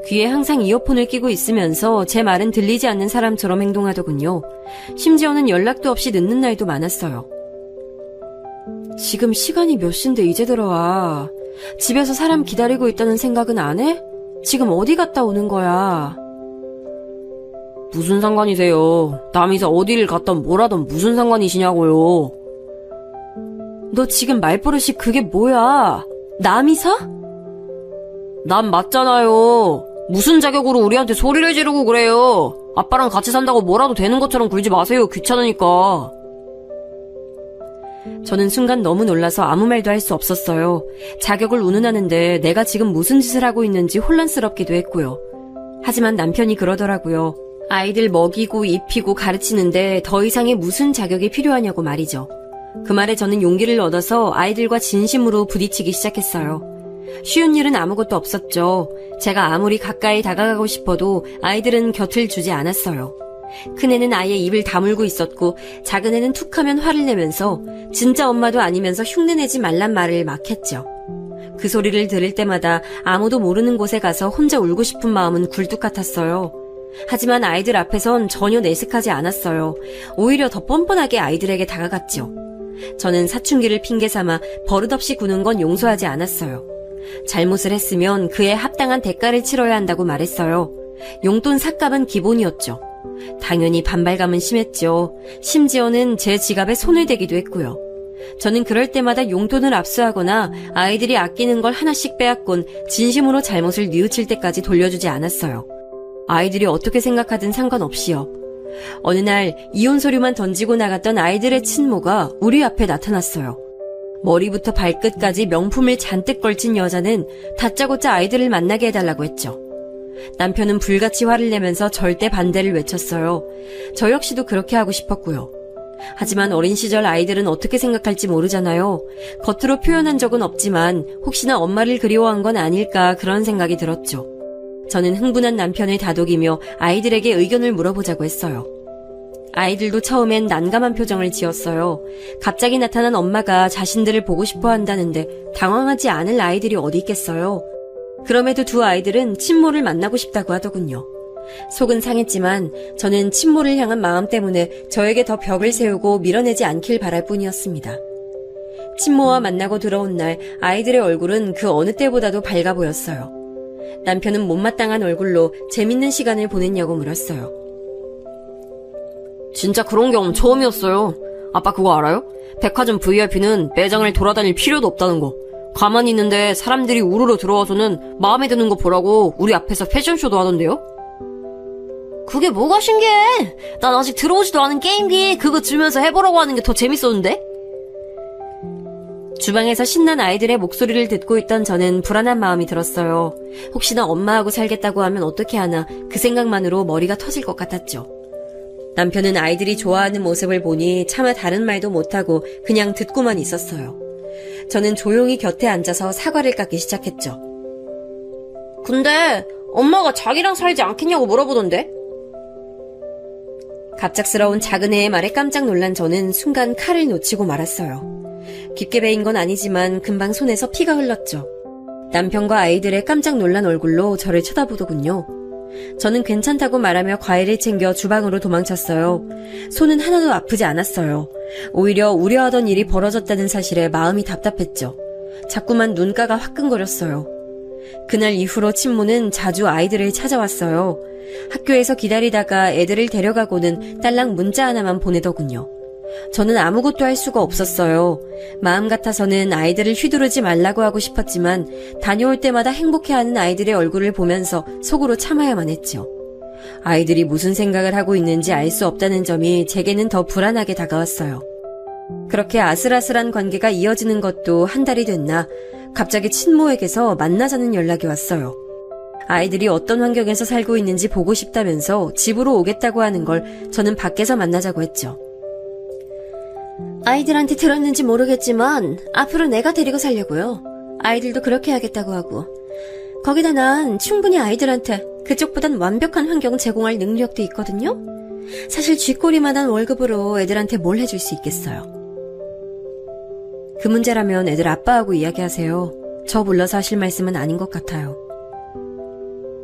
귀에 항상 이어폰을 끼고 있으면서 제 말은 들리지 않는 사람처럼 행동하더군요. 심지어는 연락도 없이 늦는 날도 많았어요. 지금 시간이 몇 시인데 이제 들어와. 집에서 사람 기다리고 있다는 생각은 안 해? 지금 어디 갔다 오는 거야? 무슨 상관이세요? 남이서 어디를 갔던 뭐라던 무슨 상관이시냐고요? 너 지금 말버릇이 그게 뭐야? 남이사? 난 맞잖아요. 무슨 자격으로 우리한테 소리를 지르고 그래요? 아빠랑 같이 산다고 뭐라도 되는 것처럼 굴지 마세요. 귀찮으니까. 저는 순간 너무 놀라서 아무 말도 할 수 없었어요. 자격을 운운하는데 내가 지금 무슨 짓을 하고 있는지 혼란스럽기도 했고요. 하지만 남편이 그러더라고요. 아이들 먹이고 입히고 가르치는데 더 이상의 무슨 자격이 필요하냐고 말이죠. 그 말에 저는 용기를 얻어서 아이들과 진심으로 부딪히기 시작했어요. 쉬운 일은 아무것도 없었죠. 제가 아무리 가까이 다가가고 싶어도 아이들은 곁을 주지 않았어요. 큰애는 아예 입을 다물고 있었고 작은 애는 툭하면 화를 내면서 진짜 엄마도 아니면서 흉내내지 말란 말을 막 했죠. 그 소리를 들을 때마다 아무도 모르는 곳에 가서 혼자 울고 싶은 마음은 굴뚝 같았어요. 하지만 아이들 앞에선 전혀 내색하지 않았어요. 오히려 더 뻔뻔하게 아이들에게 다가갔죠. 저는 사춘기를 핑계삼아 버릇없이 구는 건 용서하지 않았어요. 잘못을 했으면 그에 합당한 대가를 치러야 한다고 말했어요. 용돈 삭감은 기본이었죠. 당연히 반발감은 심했죠. 심지어는 제 지갑에 손을 대기도 했고요. 저는 그럴 때마다 용돈을 압수하거나 아이들이 아끼는 걸 하나씩 빼앗곤 진심으로 잘못을 뉘우칠 때까지 돌려주지 않았어요. 아이들이 어떻게 생각하든 상관없이요. 어느 날 이혼 서류만 던지고 나갔던 아이들의 친모가 우리 앞에 나타났어요. 머리부터 발끝까지 명품을 잔뜩 걸친 여자는 다짜고짜 아이들을 만나게 해달라고 했죠. 남편은 불같이 화를 내면서 절대 반대를 외쳤어요. 저 역시도 그렇게 하고 싶었고요. 하지만 어린 시절 아이들은 어떻게 생각할지 모르잖아요. 겉으로 표현한 적은 없지만 혹시나 엄마를 그리워한 건 아닐까 그런 생각이 들었죠. 저는 흥분한 남편을 다독이며 아이들에게 의견을 물어보자고 했어요. 아이들도 처음엔 난감한 표정을 지었어요. 갑자기 나타난 엄마가 자신들을 보고 싶어 한다는데 당황하지 않을 아이들이 어디 있겠어요. 그럼에도 두 아이들은 친모를 만나고 싶다고 하더군요. 속은 상했지만 저는 친모를 향한 마음 때문에 저에게 더 벽을 세우고 밀어내지 않길 바랄 뿐이었습니다. 친모와 만나고 들어온 날 아이들의 얼굴은 그 어느 때보다도 밝아 보였어요. 남편은 못마땅한 얼굴로 재밌는 시간을 보냈냐고 물었어요. 진짜 그런 경험 처음이었어요. 아빠 그거 알아요? 백화점 VIP는 매장을 돌아다닐 필요도 없다는 거. 가만히 있는데 사람들이 우르르 들어와서는 마음에 드는 거 보라고 우리 앞에서 패션쇼도 하던데요? 그게 뭐가 신기해? 난 아직 들어오지도 않은 게임기 그거 주면서 해보라고 하는 게 더 재밌었는데? 주방에서 신난 아이들의 목소리를 듣고 있던 저는 불안한 마음이 들었어요. 혹시나 엄마하고 살겠다고 하면 어떻게 하나 그 생각만으로 머리가 터질 것 같았죠. 남편은 아이들이 좋아하는 모습을 보니 차마 다른 말도 못하고 그냥 듣고만 있었어요. 저는 조용히 곁에 앉아서 사과를 깎기 시작했죠. 근데 엄마가 자기랑 살지 않겠냐고 물어보던데? 갑작스러운 작은 애의 말에 깜짝 놀란 저는 순간 칼을 놓치고 말았어요. 깊게 베인 건 아니지만 금방 손에서 피가 흘렀죠. 남편과 아이들의 깜짝 놀란 얼굴로 저를 쳐다보더군요. 저는 괜찮다고 말하며 과일을 챙겨 주방으로 도망쳤어요. 손은 하나도 아프지 않았어요. 오히려 우려하던 일이 벌어졌다는 사실에 마음이 답답했죠. 자꾸만 눈가가 화끈거렸어요. 그날 이후로 친모는 자주 아이들을 찾아왔어요. 학교에서 기다리다가 애들을 데려가고는 딸랑 문자 하나만 보내더군요. 저는 아무것도 할 수가 없었어요. 마음 같아서는 아이들을 휘두르지 말라고 하고 싶었지만 다녀올 때마다 행복해하는 아이들의 얼굴을 보면서 속으로 참아야만 했죠. 아이들이 무슨 생각을 하고 있는지 알 수 없다는 점이 제게는 더 불안하게 다가왔어요. 그렇게 아슬아슬한 관계가 이어지는 것도 한 달이 됐나 갑자기 친모에게서 만나자는 연락이 왔어요. 아이들이 어떤 환경에서 살고 있는지 보고 싶다면서 집으로 오겠다고 하는 걸 저는 밖에서 만나자고 했죠. 아이들한테 들었는지 모르겠지만 앞으로 내가 데리고 살려고요. 아이들도 그렇게 하겠다고 하고. 거기다 난 충분히 아이들한테 그쪽보단 완벽한 환경 제공할 능력도 있거든요. 사실 쥐꼬리만한 월급으로 애들한테 뭘 해줄 수 있겠어요. 그 문제라면 애들 아빠하고 이야기하세요. 저 불러서 하실 말씀은 아닌 것 같아요.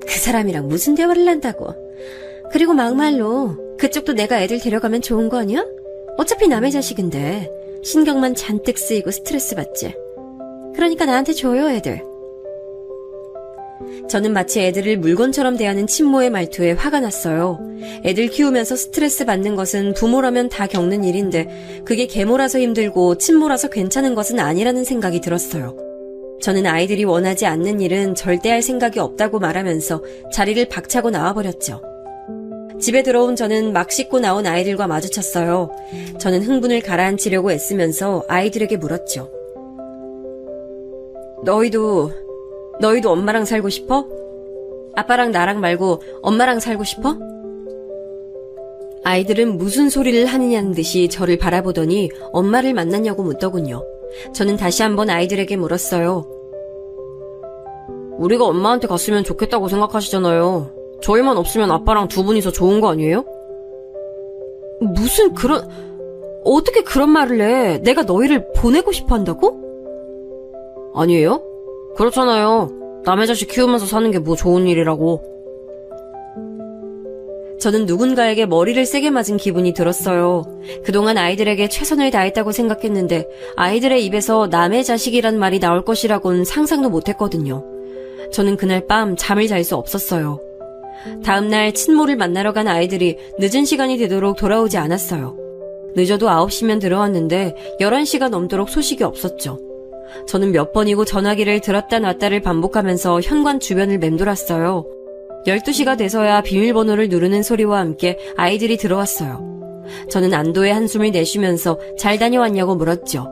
그 사람이랑 무슨 대화를 한다고. 그리고 막말로 그쪽도 내가 애들 데려가면 좋은 거 아니야? 어차피 남의 자식인데 신경만 잔뜩 쓰이고 스트레스 받지. 그러니까 나한테 줘요 애들. 저는 마치 애들을 물건처럼 대하는 친모의 말투에 화가 났어요. 애들 키우면서 스트레스 받는 것은 부모라면 다 겪는 일인데 그게 계모라서 힘들고 친모라서 괜찮은 것은 아니라는 생각이 들었어요. 저는 아이들이 원하지 않는 일은 절대 할 생각이 없다고 말하면서 자리를 박차고 나와버렸죠. 집에 들어온 저는 막 씻고 나온 아이들과 마주쳤어요. 저는 흥분을 가라앉히려고 애쓰면서 아이들에게 물었죠. 너희도 엄마랑 살고 싶어? 아빠랑 나랑 말고 엄마랑 살고 싶어? 아이들은 무슨 소리를 하느냐는 듯이 저를 바라보더니 엄마를 만났냐고 묻더군요. 저는 다시 한번 아이들에게 물었어요. 우리가 엄마한테 갔으면 좋겠다고 생각하시잖아요. 저희만 없으면 아빠랑 두 분이서 좋은 거 아니에요? 어떻게 그런 말을 해? 내가 너희를 보내고 싶어 한다고? 아니에요? 그렇잖아요. 남의 자식 키우면서 사는 게 뭐 좋은 일이라고. 저는 누군가에게 머리를 세게 맞은 기분이 들었어요. 그동안 아이들에게 최선을 다했다고 생각했는데 아이들의 입에서 남의 자식이란 말이 나올 것이라고는 상상도 못했거든요. 저는 그날 밤 잠을 잘 수 없었어요. 다음날 친모를 만나러 간 아이들이 늦은 시간이 되도록 돌아오지 않았어요. 늦어도 9시면 들어왔는데 11시가 넘도록 소식이 없었죠. 저는 몇 번이고 전화기를 들었다 놨다를 반복하면서 현관 주변을 맴돌았어요. 12시가 돼서야 비밀번호를 누르는 소리와 함께 아이들이 들어왔어요. 저는 안도의 한숨을 내쉬면서 잘 다녀왔냐고 물었죠.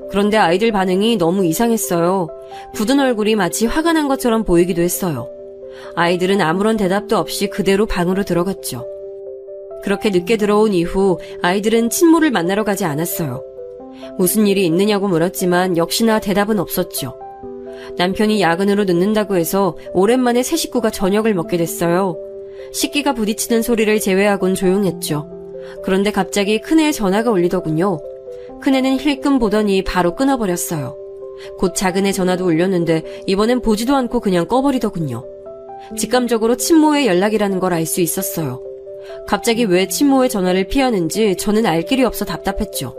그런데 아이들 반응이 너무 이상했어요. 굳은 얼굴이 마치 화가 난 것처럼 보이기도 했어요. 아이들은 아무런 대답도 없이 그대로 방으로 들어갔죠. 그렇게 늦게 들어온 이후 아이들은 친모를 만나러 가지 않았어요. 무슨 일이 있느냐고 물었지만 역시나 대답은 없었죠. 남편이 야근으로 늦는다고 해서 오랜만에 새 식구가 저녁을 먹게 됐어요. 식기가 부딪히는 소리를 제외하곤 조용했죠. 그런데 갑자기 큰애의 전화가 울리더군요. 큰애는 힐끔 보더니 바로 끊어버렸어요. 곧 작은애 전화도 울렸는데 이번엔 보지도 않고 그냥 꺼버리더군요. 직감적으로 친모의 연락이라는 걸 알 수 있었어요. 갑자기 왜 친모의 전화를 피하는지 저는 알 길이 없어 답답했죠.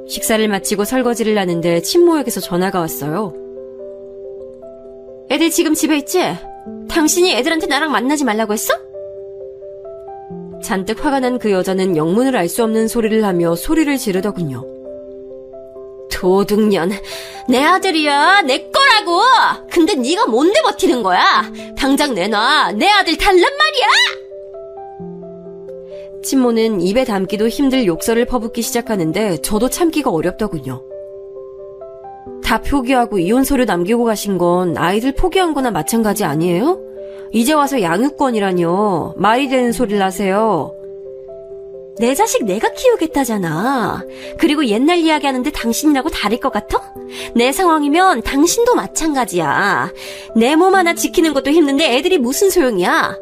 식사를 마치고 설거지를 하는데 친모에게서 전화가 왔어요. 애들 지금 집에 있지? 당신이 애들한테 나랑 만나지 말라고 했어? 잔뜩 화가 난 그 여자는 영문을 알 수 없는 소리를 하며 소리를 지르더군요. 도둑년, 내 아들이야, 내 거라고! 근데 네가 뭔데 버티는 거야? 당장 내놔, 내 아들 달란 말이야! 친모는 입에 담기도 힘들 욕설을 퍼붓기 시작하는데 저도 참기가 어렵더군요. 다 포기하고 이혼 서류 남기고 가신 건 아이들 포기한 거나 마찬가지 아니에요? 이제 와서 양육권이라뇨. 말이 되는 소리를 하세요. 내 자식 내가 키우겠다잖아. 그리고 옛날 이야기하는데 당신이라고 다를 것 같아? 내 상황이면 당신도 마찬가지야. 내 몸 하나 지키는 것도 힘든데 애들이 무슨 소용이야?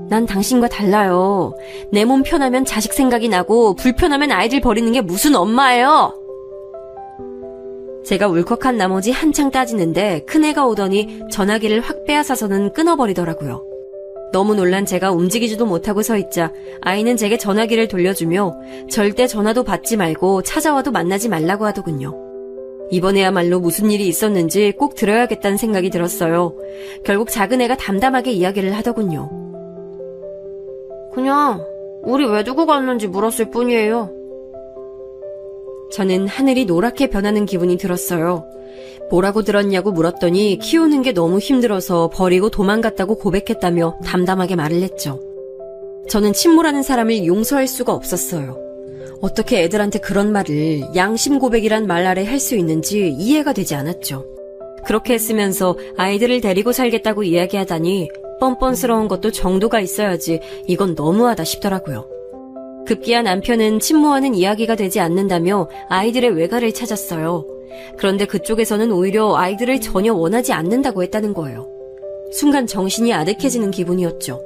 난 당신과 달라요. 내 몸 편하면 자식 생각이 나고 불편하면 아이들 버리는 게 무슨 엄마예요? 제가 울컥한 나머지 한창 따지는데 큰애가 오더니 전화기를 확 빼앗아서는 끊어버리더라고요. 너무 놀란 제가 움직이지도 못하고 서 있자 아이는 제게 전화기를 돌려주며 절대 전화도 받지 말고 찾아와도 만나지 말라고 하더군요. 이번에야말로 무슨 일이 있었는지 꼭 들어야겠다는 생각이 들었어요. 결국 작은애가 담담하게 이야기를 하더군요. 그냥 우리 왜 두고 갔는지 물었을 뿐이에요. 저는 하늘이 노랗게 변하는 기분이 들었어요. 뭐라고 들었냐고 물었더니 키우는 게 너무 힘들어서 버리고 도망갔다고 고백했다며 담담하게 말을 했죠. 저는 친모라는 사람을 용서할 수가 없었어요. 어떻게 애들한테 그런 말을 양심 고백이란 말 아래 할 수 있는지 이해가 되지 않았죠. 그렇게 했으면서 아이들을 데리고 살겠다고 이야기하다니 뻔뻔스러운 것도 정도가 있어야지 이건 너무하다 싶더라고요. 급기야 남편은 친모와는 이야기가 되지 않는다며 아이들의 외가를 찾았어요. 그런데 그쪽에서는 오히려 아이들을 전혀 원하지 않는다고 했다는 거예요. 순간 정신이 아득해지는 기분이었죠.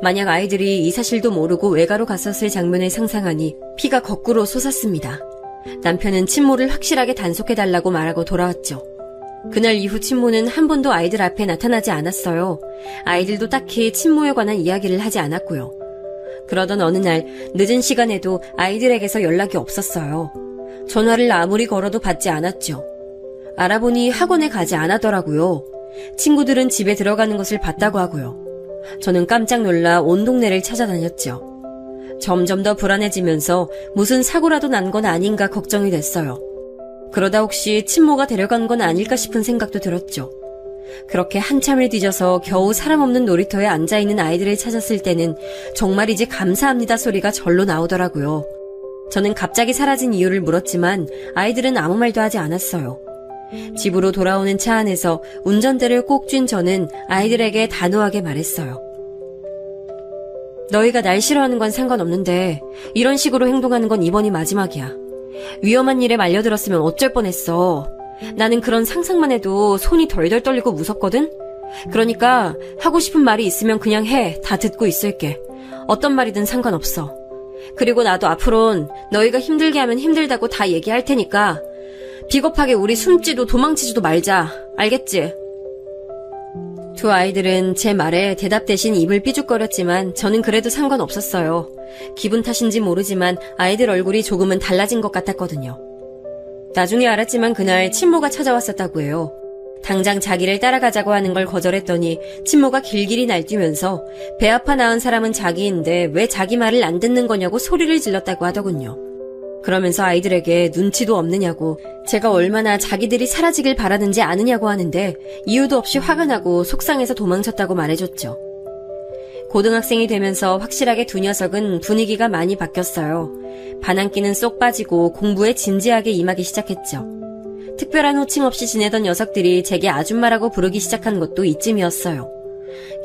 만약 아이들이 이 사실도 모르고 외가로 갔었을 장면을 상상하니 피가 거꾸로 솟았습니다. 남편은 친모를 확실하게 단속해달라고 말하고 돌아왔죠. 그날 이후 친모는 한 번도 아이들 앞에 나타나지 않았어요. 아이들도 딱히 친모에 관한 이야기를 하지 않았고요. 그러던 어느 날 늦은 시간에도 아이들에게서 연락이 없었어요. 전화를 아무리 걸어도 받지 않았죠. 알아보니 학원에 가지 않았더라고요. 친구들은 집에 들어가는 것을 봤다고 하고요. 저는 깜짝 놀라 온 동네를 찾아다녔죠. 점점 더 불안해지면서 무슨 사고라도 난 건 아닌가 걱정이 됐어요. 그러다 혹시 친모가 데려간 건 아닐까 싶은 생각도 들었죠. 그렇게 한참을 뒤져서 겨우 사람 없는 놀이터에 앉아있는 아이들을 찾았을 때는 정말이지 감사합니다 소리가 절로 나오더라고요. 저는 갑자기 사라진 이유를 물었지만 아이들은 아무 말도 하지 않았어요. 집으로 돌아오는 차 안에서 운전대를 꼭 쥔 저는 아이들에게 단호하게 말했어요. 너희가 날 싫어하는 건 상관없는데 이런 식으로 행동하는 건 이번이 마지막이야. 위험한 일에 말려들었으면 어쩔 뻔했어. 나는 그런 상상만 해도 손이 덜덜 떨리고 무섭거든? 그러니까 하고 싶은 말이 있으면 그냥 해. 다 듣고 있을게. 어떤 말이든 상관없어. 그리고 나도 앞으론 너희가 힘들게 하면 힘들다고 다 얘기할 테니까 비겁하게 우리 숨지도 도망치지도 말자. 알겠지? 두 아이들은 제 말에 대답 대신 입을 삐죽거렸지만 저는 그래도 상관없었어요. 기분 탓인지 모르지만 아이들 얼굴이 조금은 달라진 것 같았거든요. 나중에 알았지만 그날 친모가 찾아왔었다고 해요. 당장 자기를 따라가자고 하는 걸 거절했더니 친모가 길길이 날뛰면서 배 아파 낳은 사람은 자기인데 왜 자기 말을 안 듣는 거냐고 소리를 질렀다고 하더군요. 그러면서 아이들에게 눈치도 없느냐고, 제가 얼마나 자기들이 사라지길 바라는지 아느냐고 하는데 이유도 없이 화가 나고 속상해서 도망쳤다고 말해줬죠. 고등학생이 되면서 확실하게 두 녀석은 분위기가 많이 바뀌었어요. 반항기는 쏙 빠지고 공부에 진지하게 임하기 시작했죠. 특별한 호칭 없이 지내던 녀석들이 제게 아줌마라고 부르기 시작한 것도 이쯤이었어요.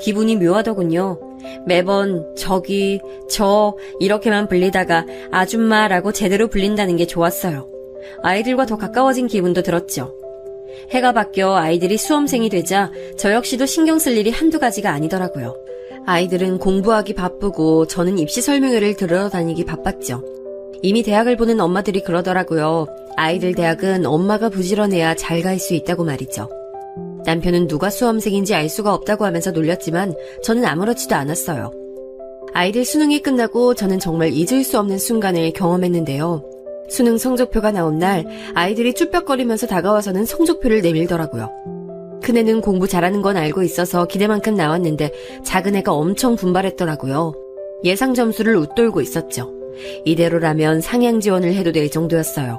기분이 묘하더군요. 매번 저기, 저 이렇게만 불리다가 아줌마라고 제대로 불린다는 게 좋았어요. 아이들과 더 가까워진 기분도 들었죠. 해가 바뀌어 아이들이 수험생이 되자 저 역시도 신경 쓸 일이 한두 가지가 아니더라고요. 아이들은 공부하기 바쁘고 저는 입시 설명회를 들으러 다니기 바빴죠. 이미 대학을 보는 엄마들이 그러더라고요. 아이들 대학은 엄마가 부지런해야 잘 갈 수 있다고 말이죠. 남편은 누가 수험생인지 알 수가 없다고 하면서 놀렸지만 저는 아무렇지도 않았어요. 아이들 수능이 끝나고 저는 정말 잊을 수 없는 순간을 경험했는데요. 수능 성적표가 나온 날 아이들이 쭈뼛거리면서 다가와서는 성적표를 내밀더라고요. 큰애는 공부 잘하는 건 알고 있어서 기대만큼 나왔는데 작은애가 엄청 분발했더라고요. 예상 점수를 웃돌고 있었죠. 이대로라면 상향 지원을 해도 될 정도였어요.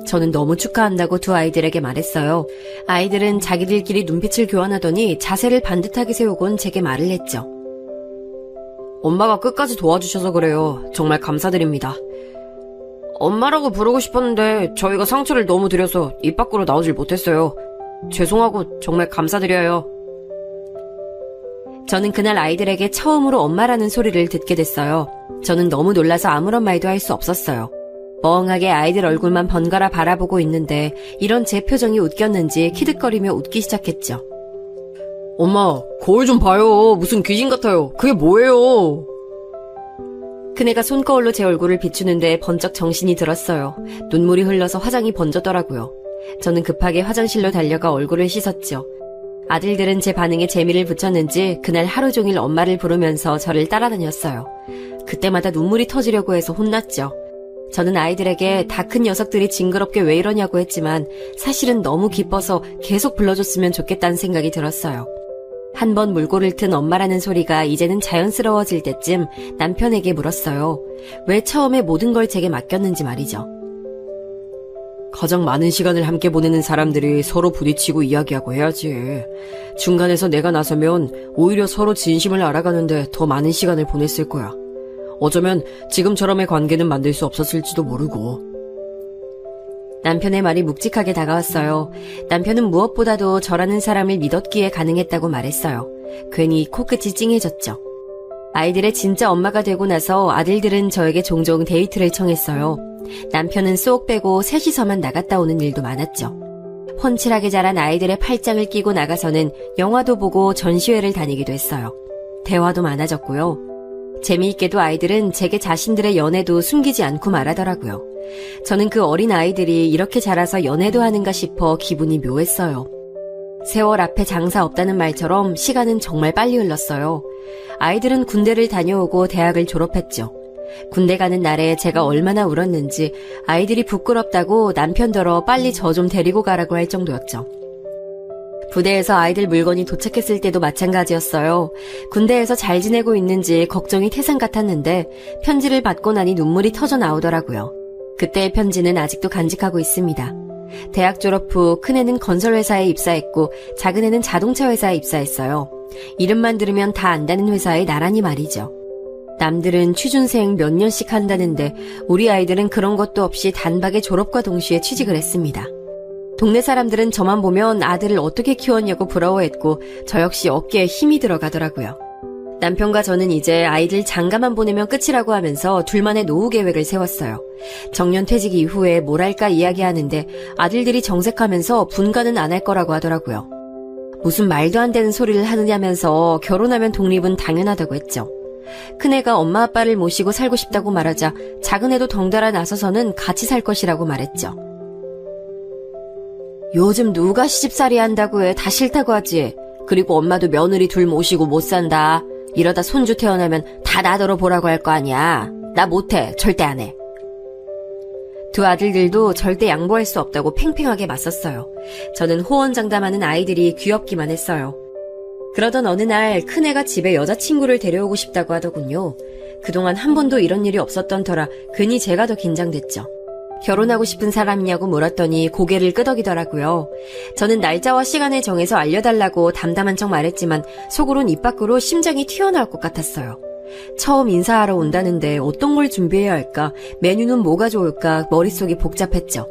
저는 너무 축하한다고 두 아이들에게 말했어요. 아이들은 자기들끼리 눈빛을 교환하더니 자세를 반듯하게 세우곤 제게 말을 했죠. 엄마가 끝까지 도와주셔서 그래요. 정말 감사드립니다. 엄마라고 부르고 싶었는데 저희가 상처를 너무 드려서 입 밖으로 나오질 못했어요. 죄송하고 정말 감사드려요. 저는 그날 아이들에게 처음으로 엄마라는 소리를 듣게 됐어요. 저는 너무 놀라서 아무런 말도 할 수 없었어요. 멍하게 아이들 얼굴만 번갈아 바라보고 있는데 이런 제 표정이 웃겼는지 키득거리며 웃기 시작했죠. 엄마, 거울 좀 봐요. 무슨 귀신 같아요. 그게 뭐예요? 그네가 손거울로 제 얼굴을 비추는데 번쩍 정신이 들었어요. 눈물이 흘러서 화장이 번졌더라고요. 저는 급하게 화장실로 달려가 얼굴을 씻었죠. 아들들은 제 반응에 재미를 붙였는지 그날 하루 종일 엄마를 부르면서 저를 따라다녔어요. 그때마다 눈물이 터지려고 해서 혼났죠. 저는 아이들에게 다 큰 녀석들이 징그럽게 왜 이러냐고 했지만 사실은 너무 기뻐서 계속 불러줬으면 좋겠다는 생각이 들었어요. 한 번 물꼬를 튼 엄마라는 소리가 이제는 자연스러워질 때쯤 남편에게 물었어요. 왜 처음에 모든 걸 제게 맡겼는지 말이죠. 가장 많은 시간을 함께 보내는 사람들이 서로 부딪히고 이야기하고 해야지. 중간에서 내가 나서면 오히려 서로 진심을 알아가는데 더 많은 시간을 보냈을 거야. 어쩌면 지금처럼의 관계는 만들 수 없었을지도 모르고. 남편의 말이 묵직하게 다가왔어요. 남편은 무엇보다도 저라는 사람을 믿었기에 가능했다고 말했어요. 괜히 코끝이 찡해졌죠. 아이들의 진짜 엄마가 되고 나서 아들들은 저에게 종종 데이트를 청했어요. 남편은 쏙 빼고 셋이서만 나갔다 오는 일도 많았죠. 훤칠하게 자란 아이들의 팔짱을 끼고 나가서는 영화도 보고 전시회를 다니기도 했어요. 대화도 많아졌고요. 재미있게도 아이들은 제게 자신들의 연애도 숨기지 않고 말하더라고요. 저는 그 어린 아이들이 이렇게 자라서 연애도 하는가 싶어 기분이 묘했어요. 세월 앞에 장사 없다는 말처럼 시간은 정말 빨리 흘렀어요. 아이들은 군대를 다녀오고 대학을 졸업했죠. 군대 가는 날에 제가 얼마나 울었는지 아이들이 부끄럽다고 남편더러 빨리 저 좀 데리고 가라고 할 정도였죠. 부대에서 아이들 물건이 도착했을 때도 마찬가지였어요. 군대에서 잘 지내고 있는지 걱정이 태산 같았는데 편지를 받고 나니 눈물이 터져 나오더라고요. 그때의 편지는 아직도 간직하고 있습니다. 대학 졸업 후 큰애는 건설회사에 입사했고 작은애는 자동차 회사에 입사했어요. 이름만 들으면 다 안다는 회사에 나란히 말이죠. 남들은 취준생 몇 년씩 한다는데 우리 아이들은 그런 것도 없이 단박에 졸업과 동시에 취직을 했습니다. 동네 사람들은 저만 보면 아들을 어떻게 키웠냐고 부러워했고 저 역시 어깨에 힘이 들어가더라고요. 남편과 저는 이제 아이들 장가만 보내면 끝이라고 하면서 둘만의 노후 계획을 세웠어요. 정년 퇴직 이후에 뭘 할까 이야기하는데 아들들이 정색하면서 분가는 안 할 거라고 하더라고요. 무슨 말도 안 되는 소리를 하느냐면서 결혼하면 독립은 당연하다고 했죠. 큰애가 엄마 아빠를 모시고 살고 싶다고 말하자 작은애도 덩달아 나서서는 같이 살 것이라고 말했죠. 요즘 누가 시집살이 한다고 해. 다 싫다고 하지. 그리고 엄마도 며느리 둘 모시고 못 산다. 이러다 손주 태어나면 다 나더러 보라고 할 거 아니야. 나 못해. 절대 안 해. 두 아들들도 절대 양보할 수 없다고 팽팽하게 맞섰어요. 저는 호언장담하는 아이들이 귀엽기만 했어요. 그러던 어느 날 큰애가 집에 여자친구를 데려오고 싶다고 하더군요. 그동안 한 번도 이런 일이 없었던 터라 괜히 제가 더 긴장됐죠. 결혼하고 싶은 사람이냐고 물었더니 고개를 끄덕이더라고요. 저는 날짜와 시간을 정해서 알려달라고 담담한 척 말했지만 속으론 입 밖으로 심장이 튀어나올 것 같았어요. 처음 인사하러 온다는데 어떤 걸 준비해야 할까, 메뉴는 뭐가 좋을까 머릿속이 복잡했죠.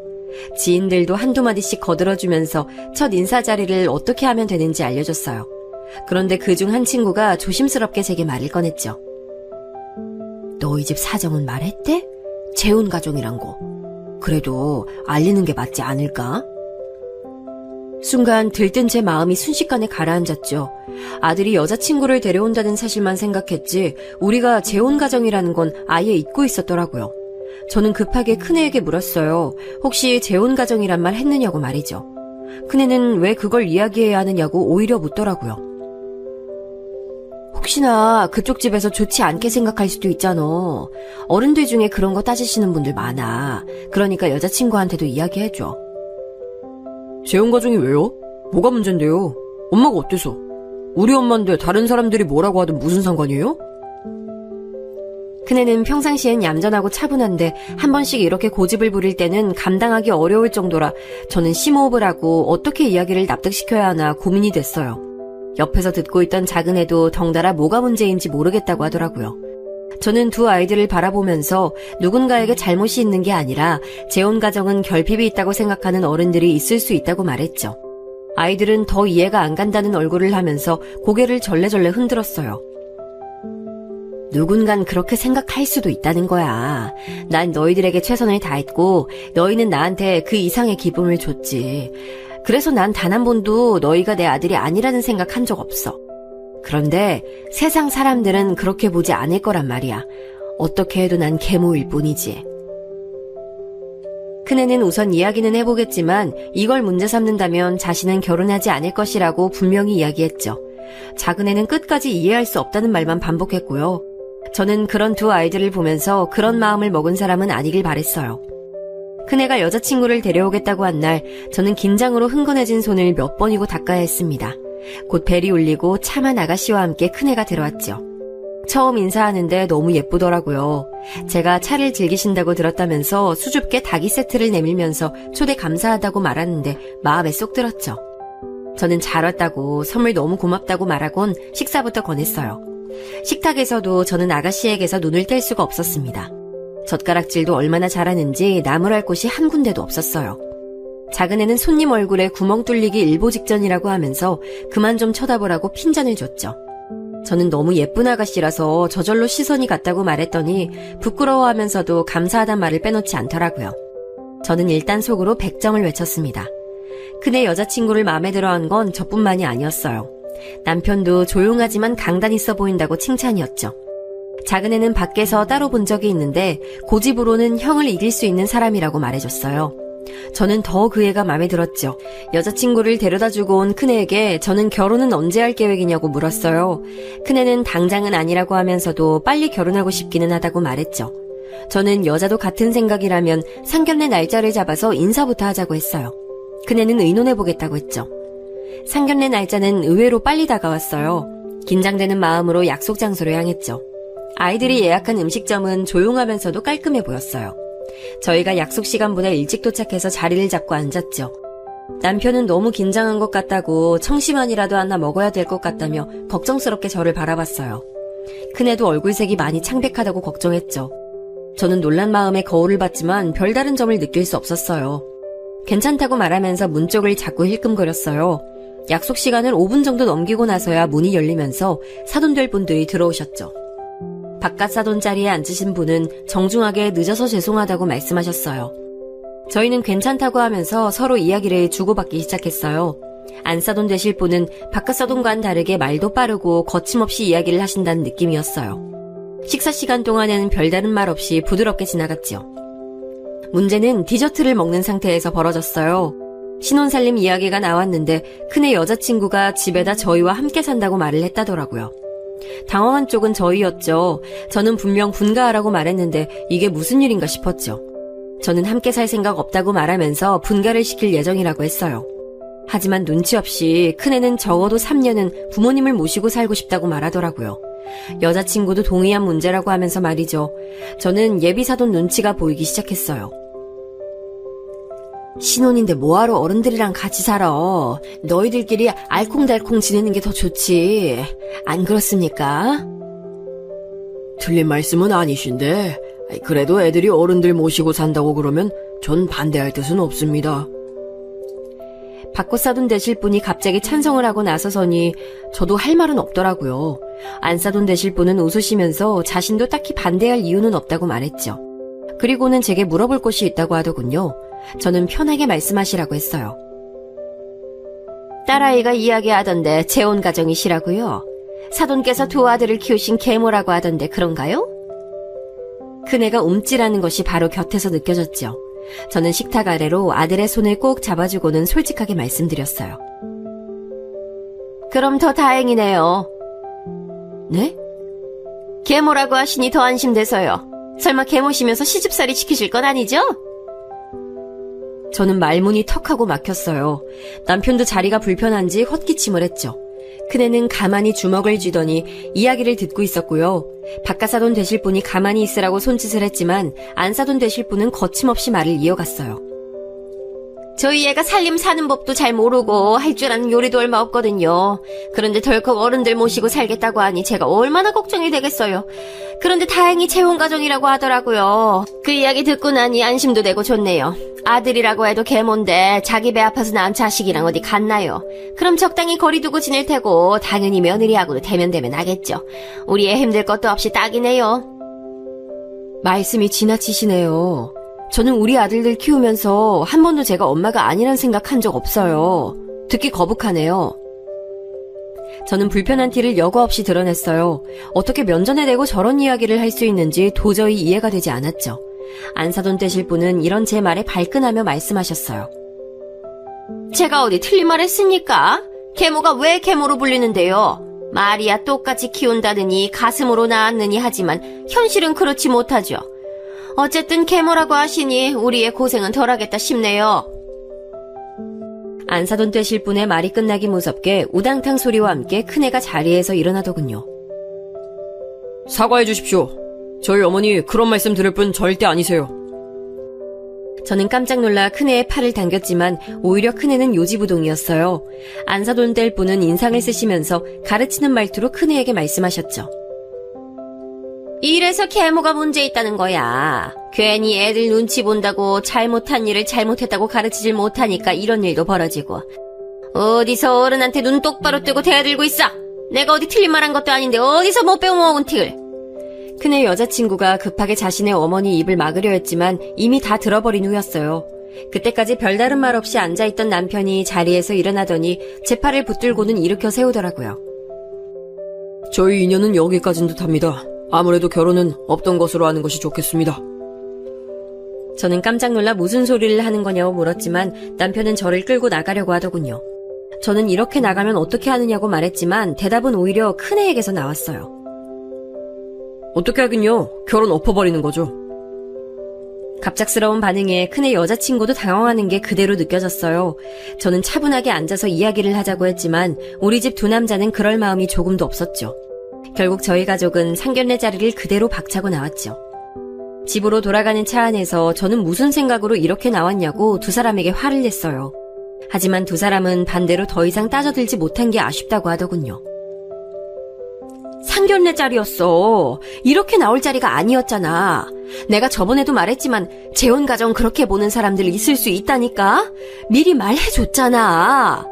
지인들도 한두 마디씩 거들어주면서 첫 인사 자리를 어떻게 하면 되는지 알려줬어요. 그런데 그중 한 친구가 조심스럽게 제게 말을 꺼냈죠. 너희 집 사정은 말했대? 재혼 가정이란 거. 그래도 알리는 게 맞지 않을까? 순간 들뜬 제 마음이 순식간에 가라앉았죠. 아들이 여자친구를 데려온다는 사실만 생각했지 우리가 재혼 가정이라는 건 아예 잊고 있었더라고요. 저는 급하게 큰애에게 물었어요. 혹시 재혼 가정이란 말 했느냐고 말이죠. 큰애는 왜 그걸 이야기해야 하느냐고 오히려 묻더라고요. 혹시나 그쪽 집에서 좋지 않게 생각할 수도 있잖아. 어른들 중에 그런 거 따지시는 분들 많아. 그러니까 여자친구한테도 이야기해줘. 재혼 가정이 왜요? 뭐가 문제인데요? 엄마가 어때서? 우리 엄마인데 다른 사람들이 뭐라고 하든 무슨 상관이에요? 큰애는 평상시엔 얌전하고 차분한데 한 번씩 이렇게 고집을 부릴 때는 감당하기 어려울 정도라 저는 심호흡을 하고 어떻게 이야기를 납득시켜야 하나 고민이 됐어요. 옆에서 듣고 있던 작은애도 덩달아 뭐가 문제인지 모르겠다고 하더라고요. 저는 두 아이들을 바라보면서 누군가에게 잘못이 있는 게 아니라 재혼 가정은 결핍이 있다고 생각하는 어른들이 있을 수 있다고 말했죠. 아이들은 더 이해가 안 간다는 얼굴을 하면서 고개를 절레절레 흔들었어요. 누군간 그렇게 생각할 수도 있다는 거야. 난 너희들에게 최선을 다했고 너희는 나한테 그 이상의 기쁨을 줬지. 그래서 난 단 한 번도 너희가 내 아들이 아니라는 생각 한 적 없어. 그런데 세상 사람들은 그렇게 보지 않을 거란 말이야. 어떻게 해도 난 계모일 뿐이지. 큰애는 우선 이야기는 해보겠지만 이걸 문제 삼는다면 자신은 결혼하지 않을 것이라고 분명히 이야기했죠. 작은애는 끝까지 이해할 수 없다는 말만 반복했고요. 저는 그런 두 아이들을 보면서 그런 마음을 먹은 사람은 아니길 바랬어요. 큰애가 여자친구를 데려오겠다고 한 날 저는 긴장으로 흥건해진 손을 몇 번이고 닦아야 했습니다. 곧 벨이 울리고 차만 아가씨와 함께 큰애가 들어왔죠. 처음 인사하는데 너무 예쁘더라고요. 제가 차를 즐기신다고 들었다면서 수줍게 닭이 세트를 내밀면서 초대 감사하다고 말하는데 마음에 쏙 들었죠. 저는 잘 왔다고 선물 너무 고맙다고 말하곤 식사부터 권했어요. 식탁에서도 저는 아가씨에게서 눈을 뗄 수가 없었습니다. 젓가락질도 얼마나 잘하는지 나무랄 곳이 한 군데도 없었어요. 작은애는 손님 얼굴에 구멍 뚫리기 일보 직전이라고 하면서 그만 좀 쳐다보라고 핀잔을 줬죠. 저는 너무 예쁜 아가씨라서 저절로 시선이 갔다고 말했더니 부끄러워하면서도 감사하단 말을 빼놓지 않더라고요. 저는 일단 속으로 100점을 외쳤습니다. 큰애 여자친구를 마음에 들어한 건 저뿐만이 아니었어요. 남편도 조용하지만 강단 있어 보인다고 칭찬이었죠. 작은애는 밖에서 따로 본 적이 있는데 고집으로는 형을 이길 수 있는 사람이라고 말해줬어요. 저는 더 그 애가 마음에 들었죠. 여자친구를 데려다주고 온 큰애에게 저는 결혼은 언제 할 계획이냐고 물었어요. 큰애는 당장은 아니라고 하면서도 빨리 결혼하고 싶기는 하다고 말했죠. 저는 여자도 같은 생각이라면 상견례 날짜를 잡아서 인사부터 하자고 했어요. 큰애는 의논해보겠다고 했죠. 상견례 날짜는 의외로 빨리 다가왔어요. 긴장되는 마음으로 약속 장소로 향했죠. 아이들이 예약한 음식점은 조용하면서도 깔끔해 보였어요. 저희가 약속 시간보다 일찍 도착해서 자리를 잡고 앉았죠. 남편은 너무 긴장한 것 같다고 청심환이라도 하나 먹어야 될 것 같다며 걱정스럽게 저를 바라봤어요. 큰애도 얼굴색이 많이 창백하다고 걱정했죠. 저는 놀란 마음에 거울을 봤지만 별다른 점을 느낄 수 없었어요. 괜찮다고 말하면서 문 쪽을 자꾸 힐끔거렸어요. 약속 시간을 5분 정도 넘기고 나서야 문이 열리면서 사돈될 분들이 들어오셨죠. 바깥 사돈 자리에 앉으신 분은 정중하게 늦어서 죄송하다고 말씀하셨어요. 저희는 괜찮다고 하면서 서로 이야기를 주고받기 시작했어요. 안사돈 되실 분은 바깥 사돈과는 다르게 말도 빠르고 거침없이 이야기를 하신다는 느낌이었어요. 식사 시간 동안에는 별다른 말 없이 부드럽게 지나갔죠. 문제는 디저트를 먹는 상태에서 벌어졌어요. 신혼살림 이야기가 나왔는데 큰애 여자친구가 집에다 저희와 함께 산다고 말을 했다더라고요. 당황한 쪽은 저희였죠. 저는 분명 분가하라고 말했는데 이게 무슨 일인가 싶었죠. 저는 함께 살 생각 없다고 말하면서 분가를 시킬 예정이라고 했어요. 하지만 눈치 없이 큰애는 적어도 3년은 부모님을 모시고 살고 싶다고 말하더라고요. 여자친구도 동의한 문제라고 하면서 말이죠. 저는 예비사돈 눈치가 보이기 시작했어요. 신혼인데 뭐하러 어른들이랑 같이 살아. 너희들끼리 알콩달콩 지내는 게 더 좋지. 안 그렇습니까? 틀린 말씀은 아니신데 그래도 애들이 어른들 모시고 산다고 그러면 전 반대할 뜻은 없습니다. 바꽃사돈 되실 분이 갑자기 찬성을 하고 나서서니 저도 할 말은 없더라고요. 안사돈 되실 분은 웃으시면서 자신도 딱히 반대할 이유는 없다고 말했죠. 그리고는 제게 물어볼 곳이 있다고 하더군요. 저는 편하게 말씀하시라고 했어요. 딸아이가 이야기하던데 재혼 가정이시라고요? 사돈께서 두 아들을 키우신 계모라고 하던데 그런가요? 큰애가 움찔하는 것이 바로 곁에서 느껴졌죠. 저는 식탁 아래로 아들의 손을 꼭 잡아주고는 솔직하게 말씀드렸어요. 그럼 더 다행이네요. 네? 계모라고 하시니 더 안심돼서요. 설마 계모시면서 시집살이 시키실 건 아니죠? 저는 말문이 턱하고 막혔어요. 남편도 자리가 불편한지 헛기침을 했죠. 큰애는 가만히 주먹을 쥐더니 이야기를 듣고 있었고요. 바깥사돈 되실 분이 가만히 있으라고 손짓을 했지만 안사돈 되실 분은 거침없이 말을 이어갔어요. 저희 애가 살림 사는 법도 잘 모르고 할 줄 아는 요리도 얼마 없거든요. 그런데 덜컥 어른들 모시고 살겠다고 하니 제가 얼마나 걱정이 되겠어요. 그런데 다행히 재혼가정이라고 하더라고요. 그 이야기 듣고 나니 안심도 되고 좋네요. 아들이라고 해도 계모인데 자기 배 아파서 낳은 자식이랑 어디 갔나요? 그럼 적당히 거리 두고 지낼 테고 당연히 며느리하고도 대면대면 하겠죠. 우리 애 힘들 것도 없이 딱이네요. 말씀이 지나치시네요. 저는 우리 아들들 키우면서 한 번도 제가 엄마가 아니란 생각한 적 없어요. 듣기 거북하네요. 저는 불편한 티를 여과 없이 드러냈어요. 어떻게 면전에 대고 저런 이야기를 할 수 있는지 도저히 이해가 되지 않았죠. 안사돈 되실 분은 이런 제 말에 발끈하며 말씀하셨어요. 제가 어디 틀린 말 했습니까? 계모가 왜 계모로 불리는데요? 말이야 똑같이 키운다느니 가슴으로 낳았느니 하지만 현실은 그렇지 못하죠. 어쨌든 계모라고 하시니 우리의 고생은 덜하겠다 싶네요. 안사돈 되실 분의 말이 끝나기 무섭게 우당탕 소리와 함께 큰애가 자리에서 일어나더군요. 사과해 주십시오. 저희 어머니 그런 말씀 들을 분 절대 아니세요. 저는 깜짝 놀라 큰애의 팔을 당겼지만 오히려 큰애는 요지부동이었어요. 안사돈 될 분은 인상을 쓰시면서 가르치는 말투로 큰애에게 말씀하셨죠. 이래서 계모가 문제 있다는 거야. 괜히 애들 눈치 본다고 잘못한 일을 잘못했다고 가르치질 못하니까 이런 일도 벌어지고. 어디서 어른한테 눈 똑바로 뜨고 대들고 있어. 내가 어디 틀린 말 한 것도 아닌데 어디서 못 배워먹은 틱을. 큰애 여자친구가 급하게 자신의 어머니 입을 막으려 했지만 이미 다 들어버린 후였어요. 그때까지 별다른 말 없이 앉아있던 남편이 자리에서 일어나더니 제 팔을 붙들고는 일으켜 세우더라고요. 저희 인연은 여기까진 듯합니다. 아무래도 결혼은 없던 것으로 하는 것이 좋겠습니다. 저는 깜짝 놀라 무슨 소리를 하는 거냐고 물었지만 남편은 저를 끌고 나가려고 하더군요. 저는 이렇게 나가면 어떻게 하느냐고 말했지만 대답은 오히려 큰애에게서 나왔어요. 어떻게 하긴요. 결혼 엎어버리는 거죠. 갑작스러운 반응에 큰애 여자친구도 당황하는 게 그대로 느껴졌어요. 저는 차분하게 앉아서 이야기를 하자고 했지만 우리 집 두 남자는 그럴 마음이 조금도 없었죠. 결국 저희 가족은 상견례 자리를 그대로 박차고 나왔죠. 집으로 돌아가는 차 안에서 저는 무슨 생각으로 이렇게 나왔냐고 두 사람에게 화를 냈어요. 하지만 두 사람은 반대로 더 이상 따져들지 못한 게 아쉽다고 하더군요. 상견례 자리였어. 이렇게 나올 자리가 아니었잖아. 내가 저번에도 말했지만 재혼 가정 그렇게 보는 사람들 있을 수 있다니까. 미리 말해줬잖아.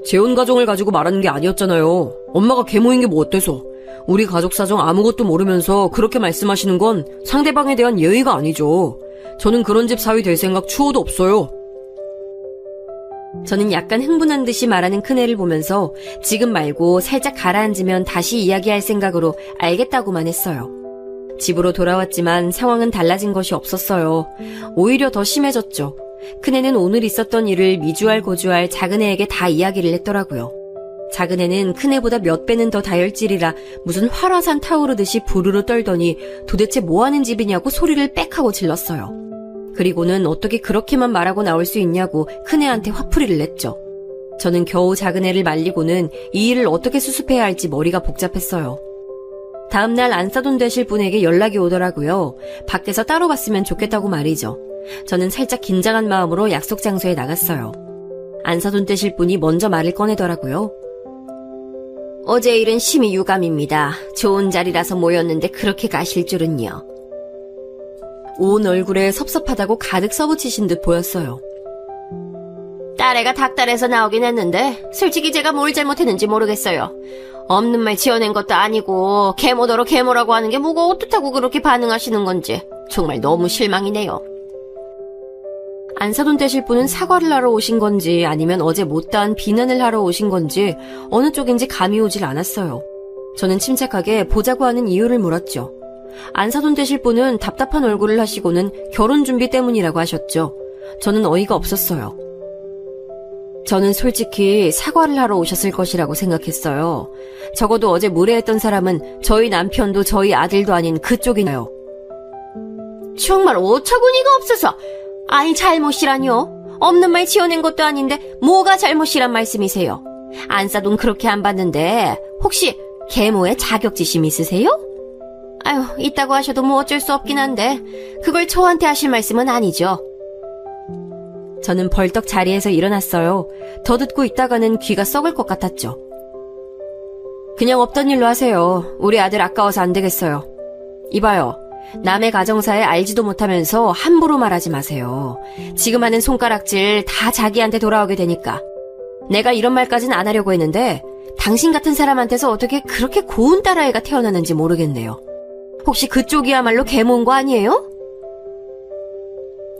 재혼 가정을 가지고 말하는 게 아니었잖아요. 엄마가 계모인 게 뭐 어때서. 우리 가족 사정 아무것도 모르면서 그렇게 말씀하시는 건 상대방에 대한 예의가 아니죠. 저는 그런 집 사위 될 생각 추호도 없어요. 저는 약간 흥분한 듯이 말하는 큰애를 보면서 지금 말고 살짝 가라앉으면 다시 이야기할 생각으로 알겠다고만 했어요. 집으로 돌아왔지만 상황은 달라진 것이 없었어요. 오히려 더 심해졌죠. 큰애는 오늘 있었던 일을 미주알 고주알 작은애에게 다 이야기를 했더라고요. 작은 애는 큰 애보다 몇 배는 더 다혈질이라 무슨 활화산 타오르듯이 부르르 떨더니 도대체 뭐 하는 집이냐고 소리를 빽 하고 질렀어요. 그리고는 어떻게 그렇게만 말하고 나올 수 있냐고 큰애한테 화풀이를 냈죠. 저는 겨우 작은 애를 말리고는 이 일을 어떻게 수습해야 할지 머리가 복잡했어요. 다음날 안사돈 되실 분에게 연락이 오더라고요. 밖에서 따로 봤으면 좋겠다고 말이죠. 저는 살짝 긴장한 마음으로 약속 장소에 나갔어요. 안사돈 되실 분이 먼저 말을 꺼내더라고요. 어제 일은 심히 유감입니다. 좋은 자리라서 모였는데 그렇게 가실 줄은요. 온 얼굴에 섭섭하다고 가득 써붙이신 듯 보였어요. 딸애가 닭달에서 나오긴 했는데 솔직히 제가 뭘 잘못했는지 모르겠어요. 없는 말 지어낸 것도 아니고 계모더러 계모라고 하는 게 뭐가 어떻다고 그렇게 반응하시는 건지 정말 너무 실망이네요. 안사돈 되실 분은 사과를 하러 오신 건지 아니면 어제 못다한 비난을 하러 오신 건지 어느 쪽인지 감이 오질 않았어요. 저는 침착하게 보자고 하는 이유를 물었죠. 안사돈 되실 분은 답답한 얼굴을 하시고는 결혼 준비 때문이라고 하셨죠. 저는 어이가 없었어요. 저는 솔직히 사과를 하러 오셨을 것이라고 생각했어요. 적어도 어제 무례했던 사람은 저희 남편도 저희 아들도 아닌 그쪽이나요. 정말 어처구니가 없어서. 아니 잘못이라뇨? 없는 말 지어낸 것도 아닌데 뭐가 잘못이란 말씀이세요? 안사돈 그렇게 안 봤는데 혹시 계모에 자격지심 있으세요? 아유, 있다고 하셔도 뭐 어쩔 수 없긴 한데 그걸 저한테 하실 말씀은 아니죠. 저는 벌떡 자리에서 일어났어요. 더 듣고 있다가는 귀가 썩을 것 같았죠. 그냥 없던 일로 하세요. 우리 아들 아까워서 안 되겠어요. 이봐요. 남의 가정사에 알지도 못하면서 함부로 말하지 마세요. 지금 하는 손가락질 다 자기한테 돌아오게 되니까. 내가 이런 말까진 안 하려고 했는데 당신 같은 사람한테서 어떻게 그렇게 고운 딸아이가 태어나는지 모르겠네요. 혹시 그쪽이야말로 계모인 거 아니에요?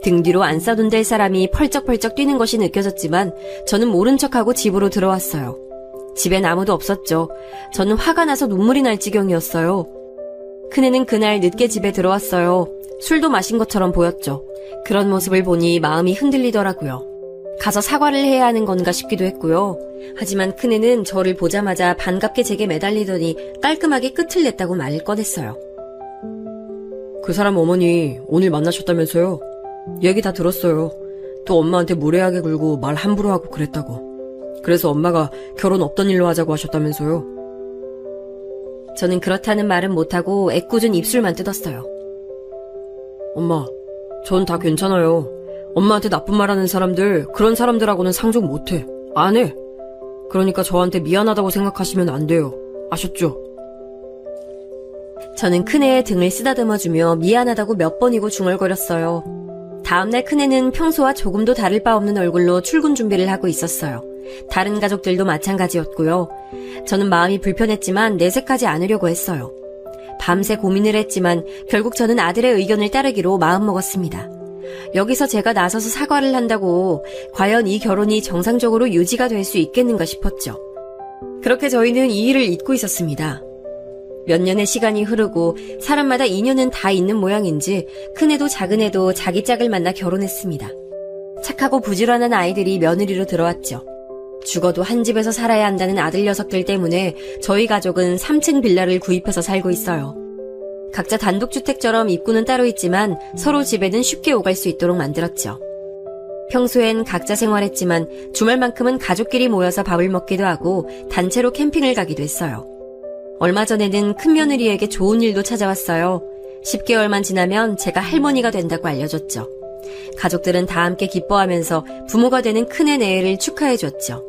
등 뒤로 안사돈 될 사람이 펄쩍펄쩍 뛰는 것이 느껴졌지만 저는 모른 척하고 집으로 들어왔어요. 집엔 아무도 없었죠. 저는 화가 나서 눈물이 날 지경이었어요. 큰애는 그날 늦게 집에 들어왔어요. 술도 마신 것처럼 보였죠. 그런 모습을 보니 마음이 흔들리더라고요. 가서 사과를 해야 하는 건가 싶기도 했고요. 하지만 큰애는 저를 보자마자 반갑게 제게 매달리더니 깔끔하게 끝을 냈다고 말을 꺼냈어요. 그 사람 어머니 오늘 만나셨다면서요? 얘기 다 들었어요. 또 엄마한테 무례하게 굴고 말 함부로 하고 그랬다고. 그래서 엄마가 결혼 없던 일로 하자고 하셨다면서요? 저는 그렇다는 말은 못하고 애꿎은 입술만 뜯었어요. 엄마, 전 다 괜찮아요. 엄마한테 나쁜 말하는 사람들, 그런 사람들하고는 상종 못해. 안 해. 그러니까 저한테 미안하다고 생각하시면 안 돼요. 아셨죠? 저는 큰애의 등을 쓰다듬어주며 미안하다고 몇 번이고 중얼거렸어요. 다음날 큰애는 평소와 조금도 다를 바 없는 얼굴로 출근 준비를 하고 있었어요. 다른 가족들도 마찬가지였고요. 저는 마음이 불편했지만 내색하지 않으려고 했어요. 밤새 고민을 했지만 결국 저는 아들의 의견을 따르기로 마음먹었습니다. 여기서 제가 나서서 사과를 한다고 과연 이 결혼이 정상적으로 유지가 될 수 있겠는가 싶었죠. 그렇게 저희는 이 일을 잊고 있었습니다. 몇 년의 시간이 흐르고 사람마다 인연은 다 있는 모양인지 큰애도 작은애도 자기 짝을 만나 결혼했습니다. 착하고 부지런한 아이들이 며느리로 들어왔죠. 죽어도 한 집에서 살아야 한다는 아들 녀석들 때문에 저희 가족은 3층 빌라를 구입해서 살고 있어요. 각자 단독주택처럼 입구는 따로 있지만 서로 집에는 쉽게 오갈 수 있도록 만들었죠. 평소엔 각자 생활했지만 주말만큼은 가족끼리 모여서 밥을 먹기도 하고 단체로 캠핑을 가기도 했어요. 얼마 전에는 큰며느리에게 좋은 일도 찾아왔어요. 10개월만 지나면 제가 할머니가 된다고 알려줬죠. 가족들은 다 함께 기뻐하면서 부모가 되는 큰애 내외를 축하해줬죠.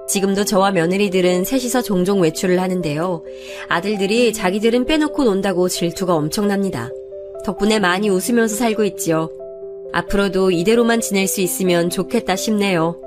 지금도 저와 며느리들은 셋이서 종종 외출을 하는데요. 아들들이 자기들은 빼놓고 논다고 질투가 엄청납니다. 덕분에 많이 웃으면서 살고 있지요. 앞으로도 이대로만 지낼 수 있으면 좋겠다 싶네요.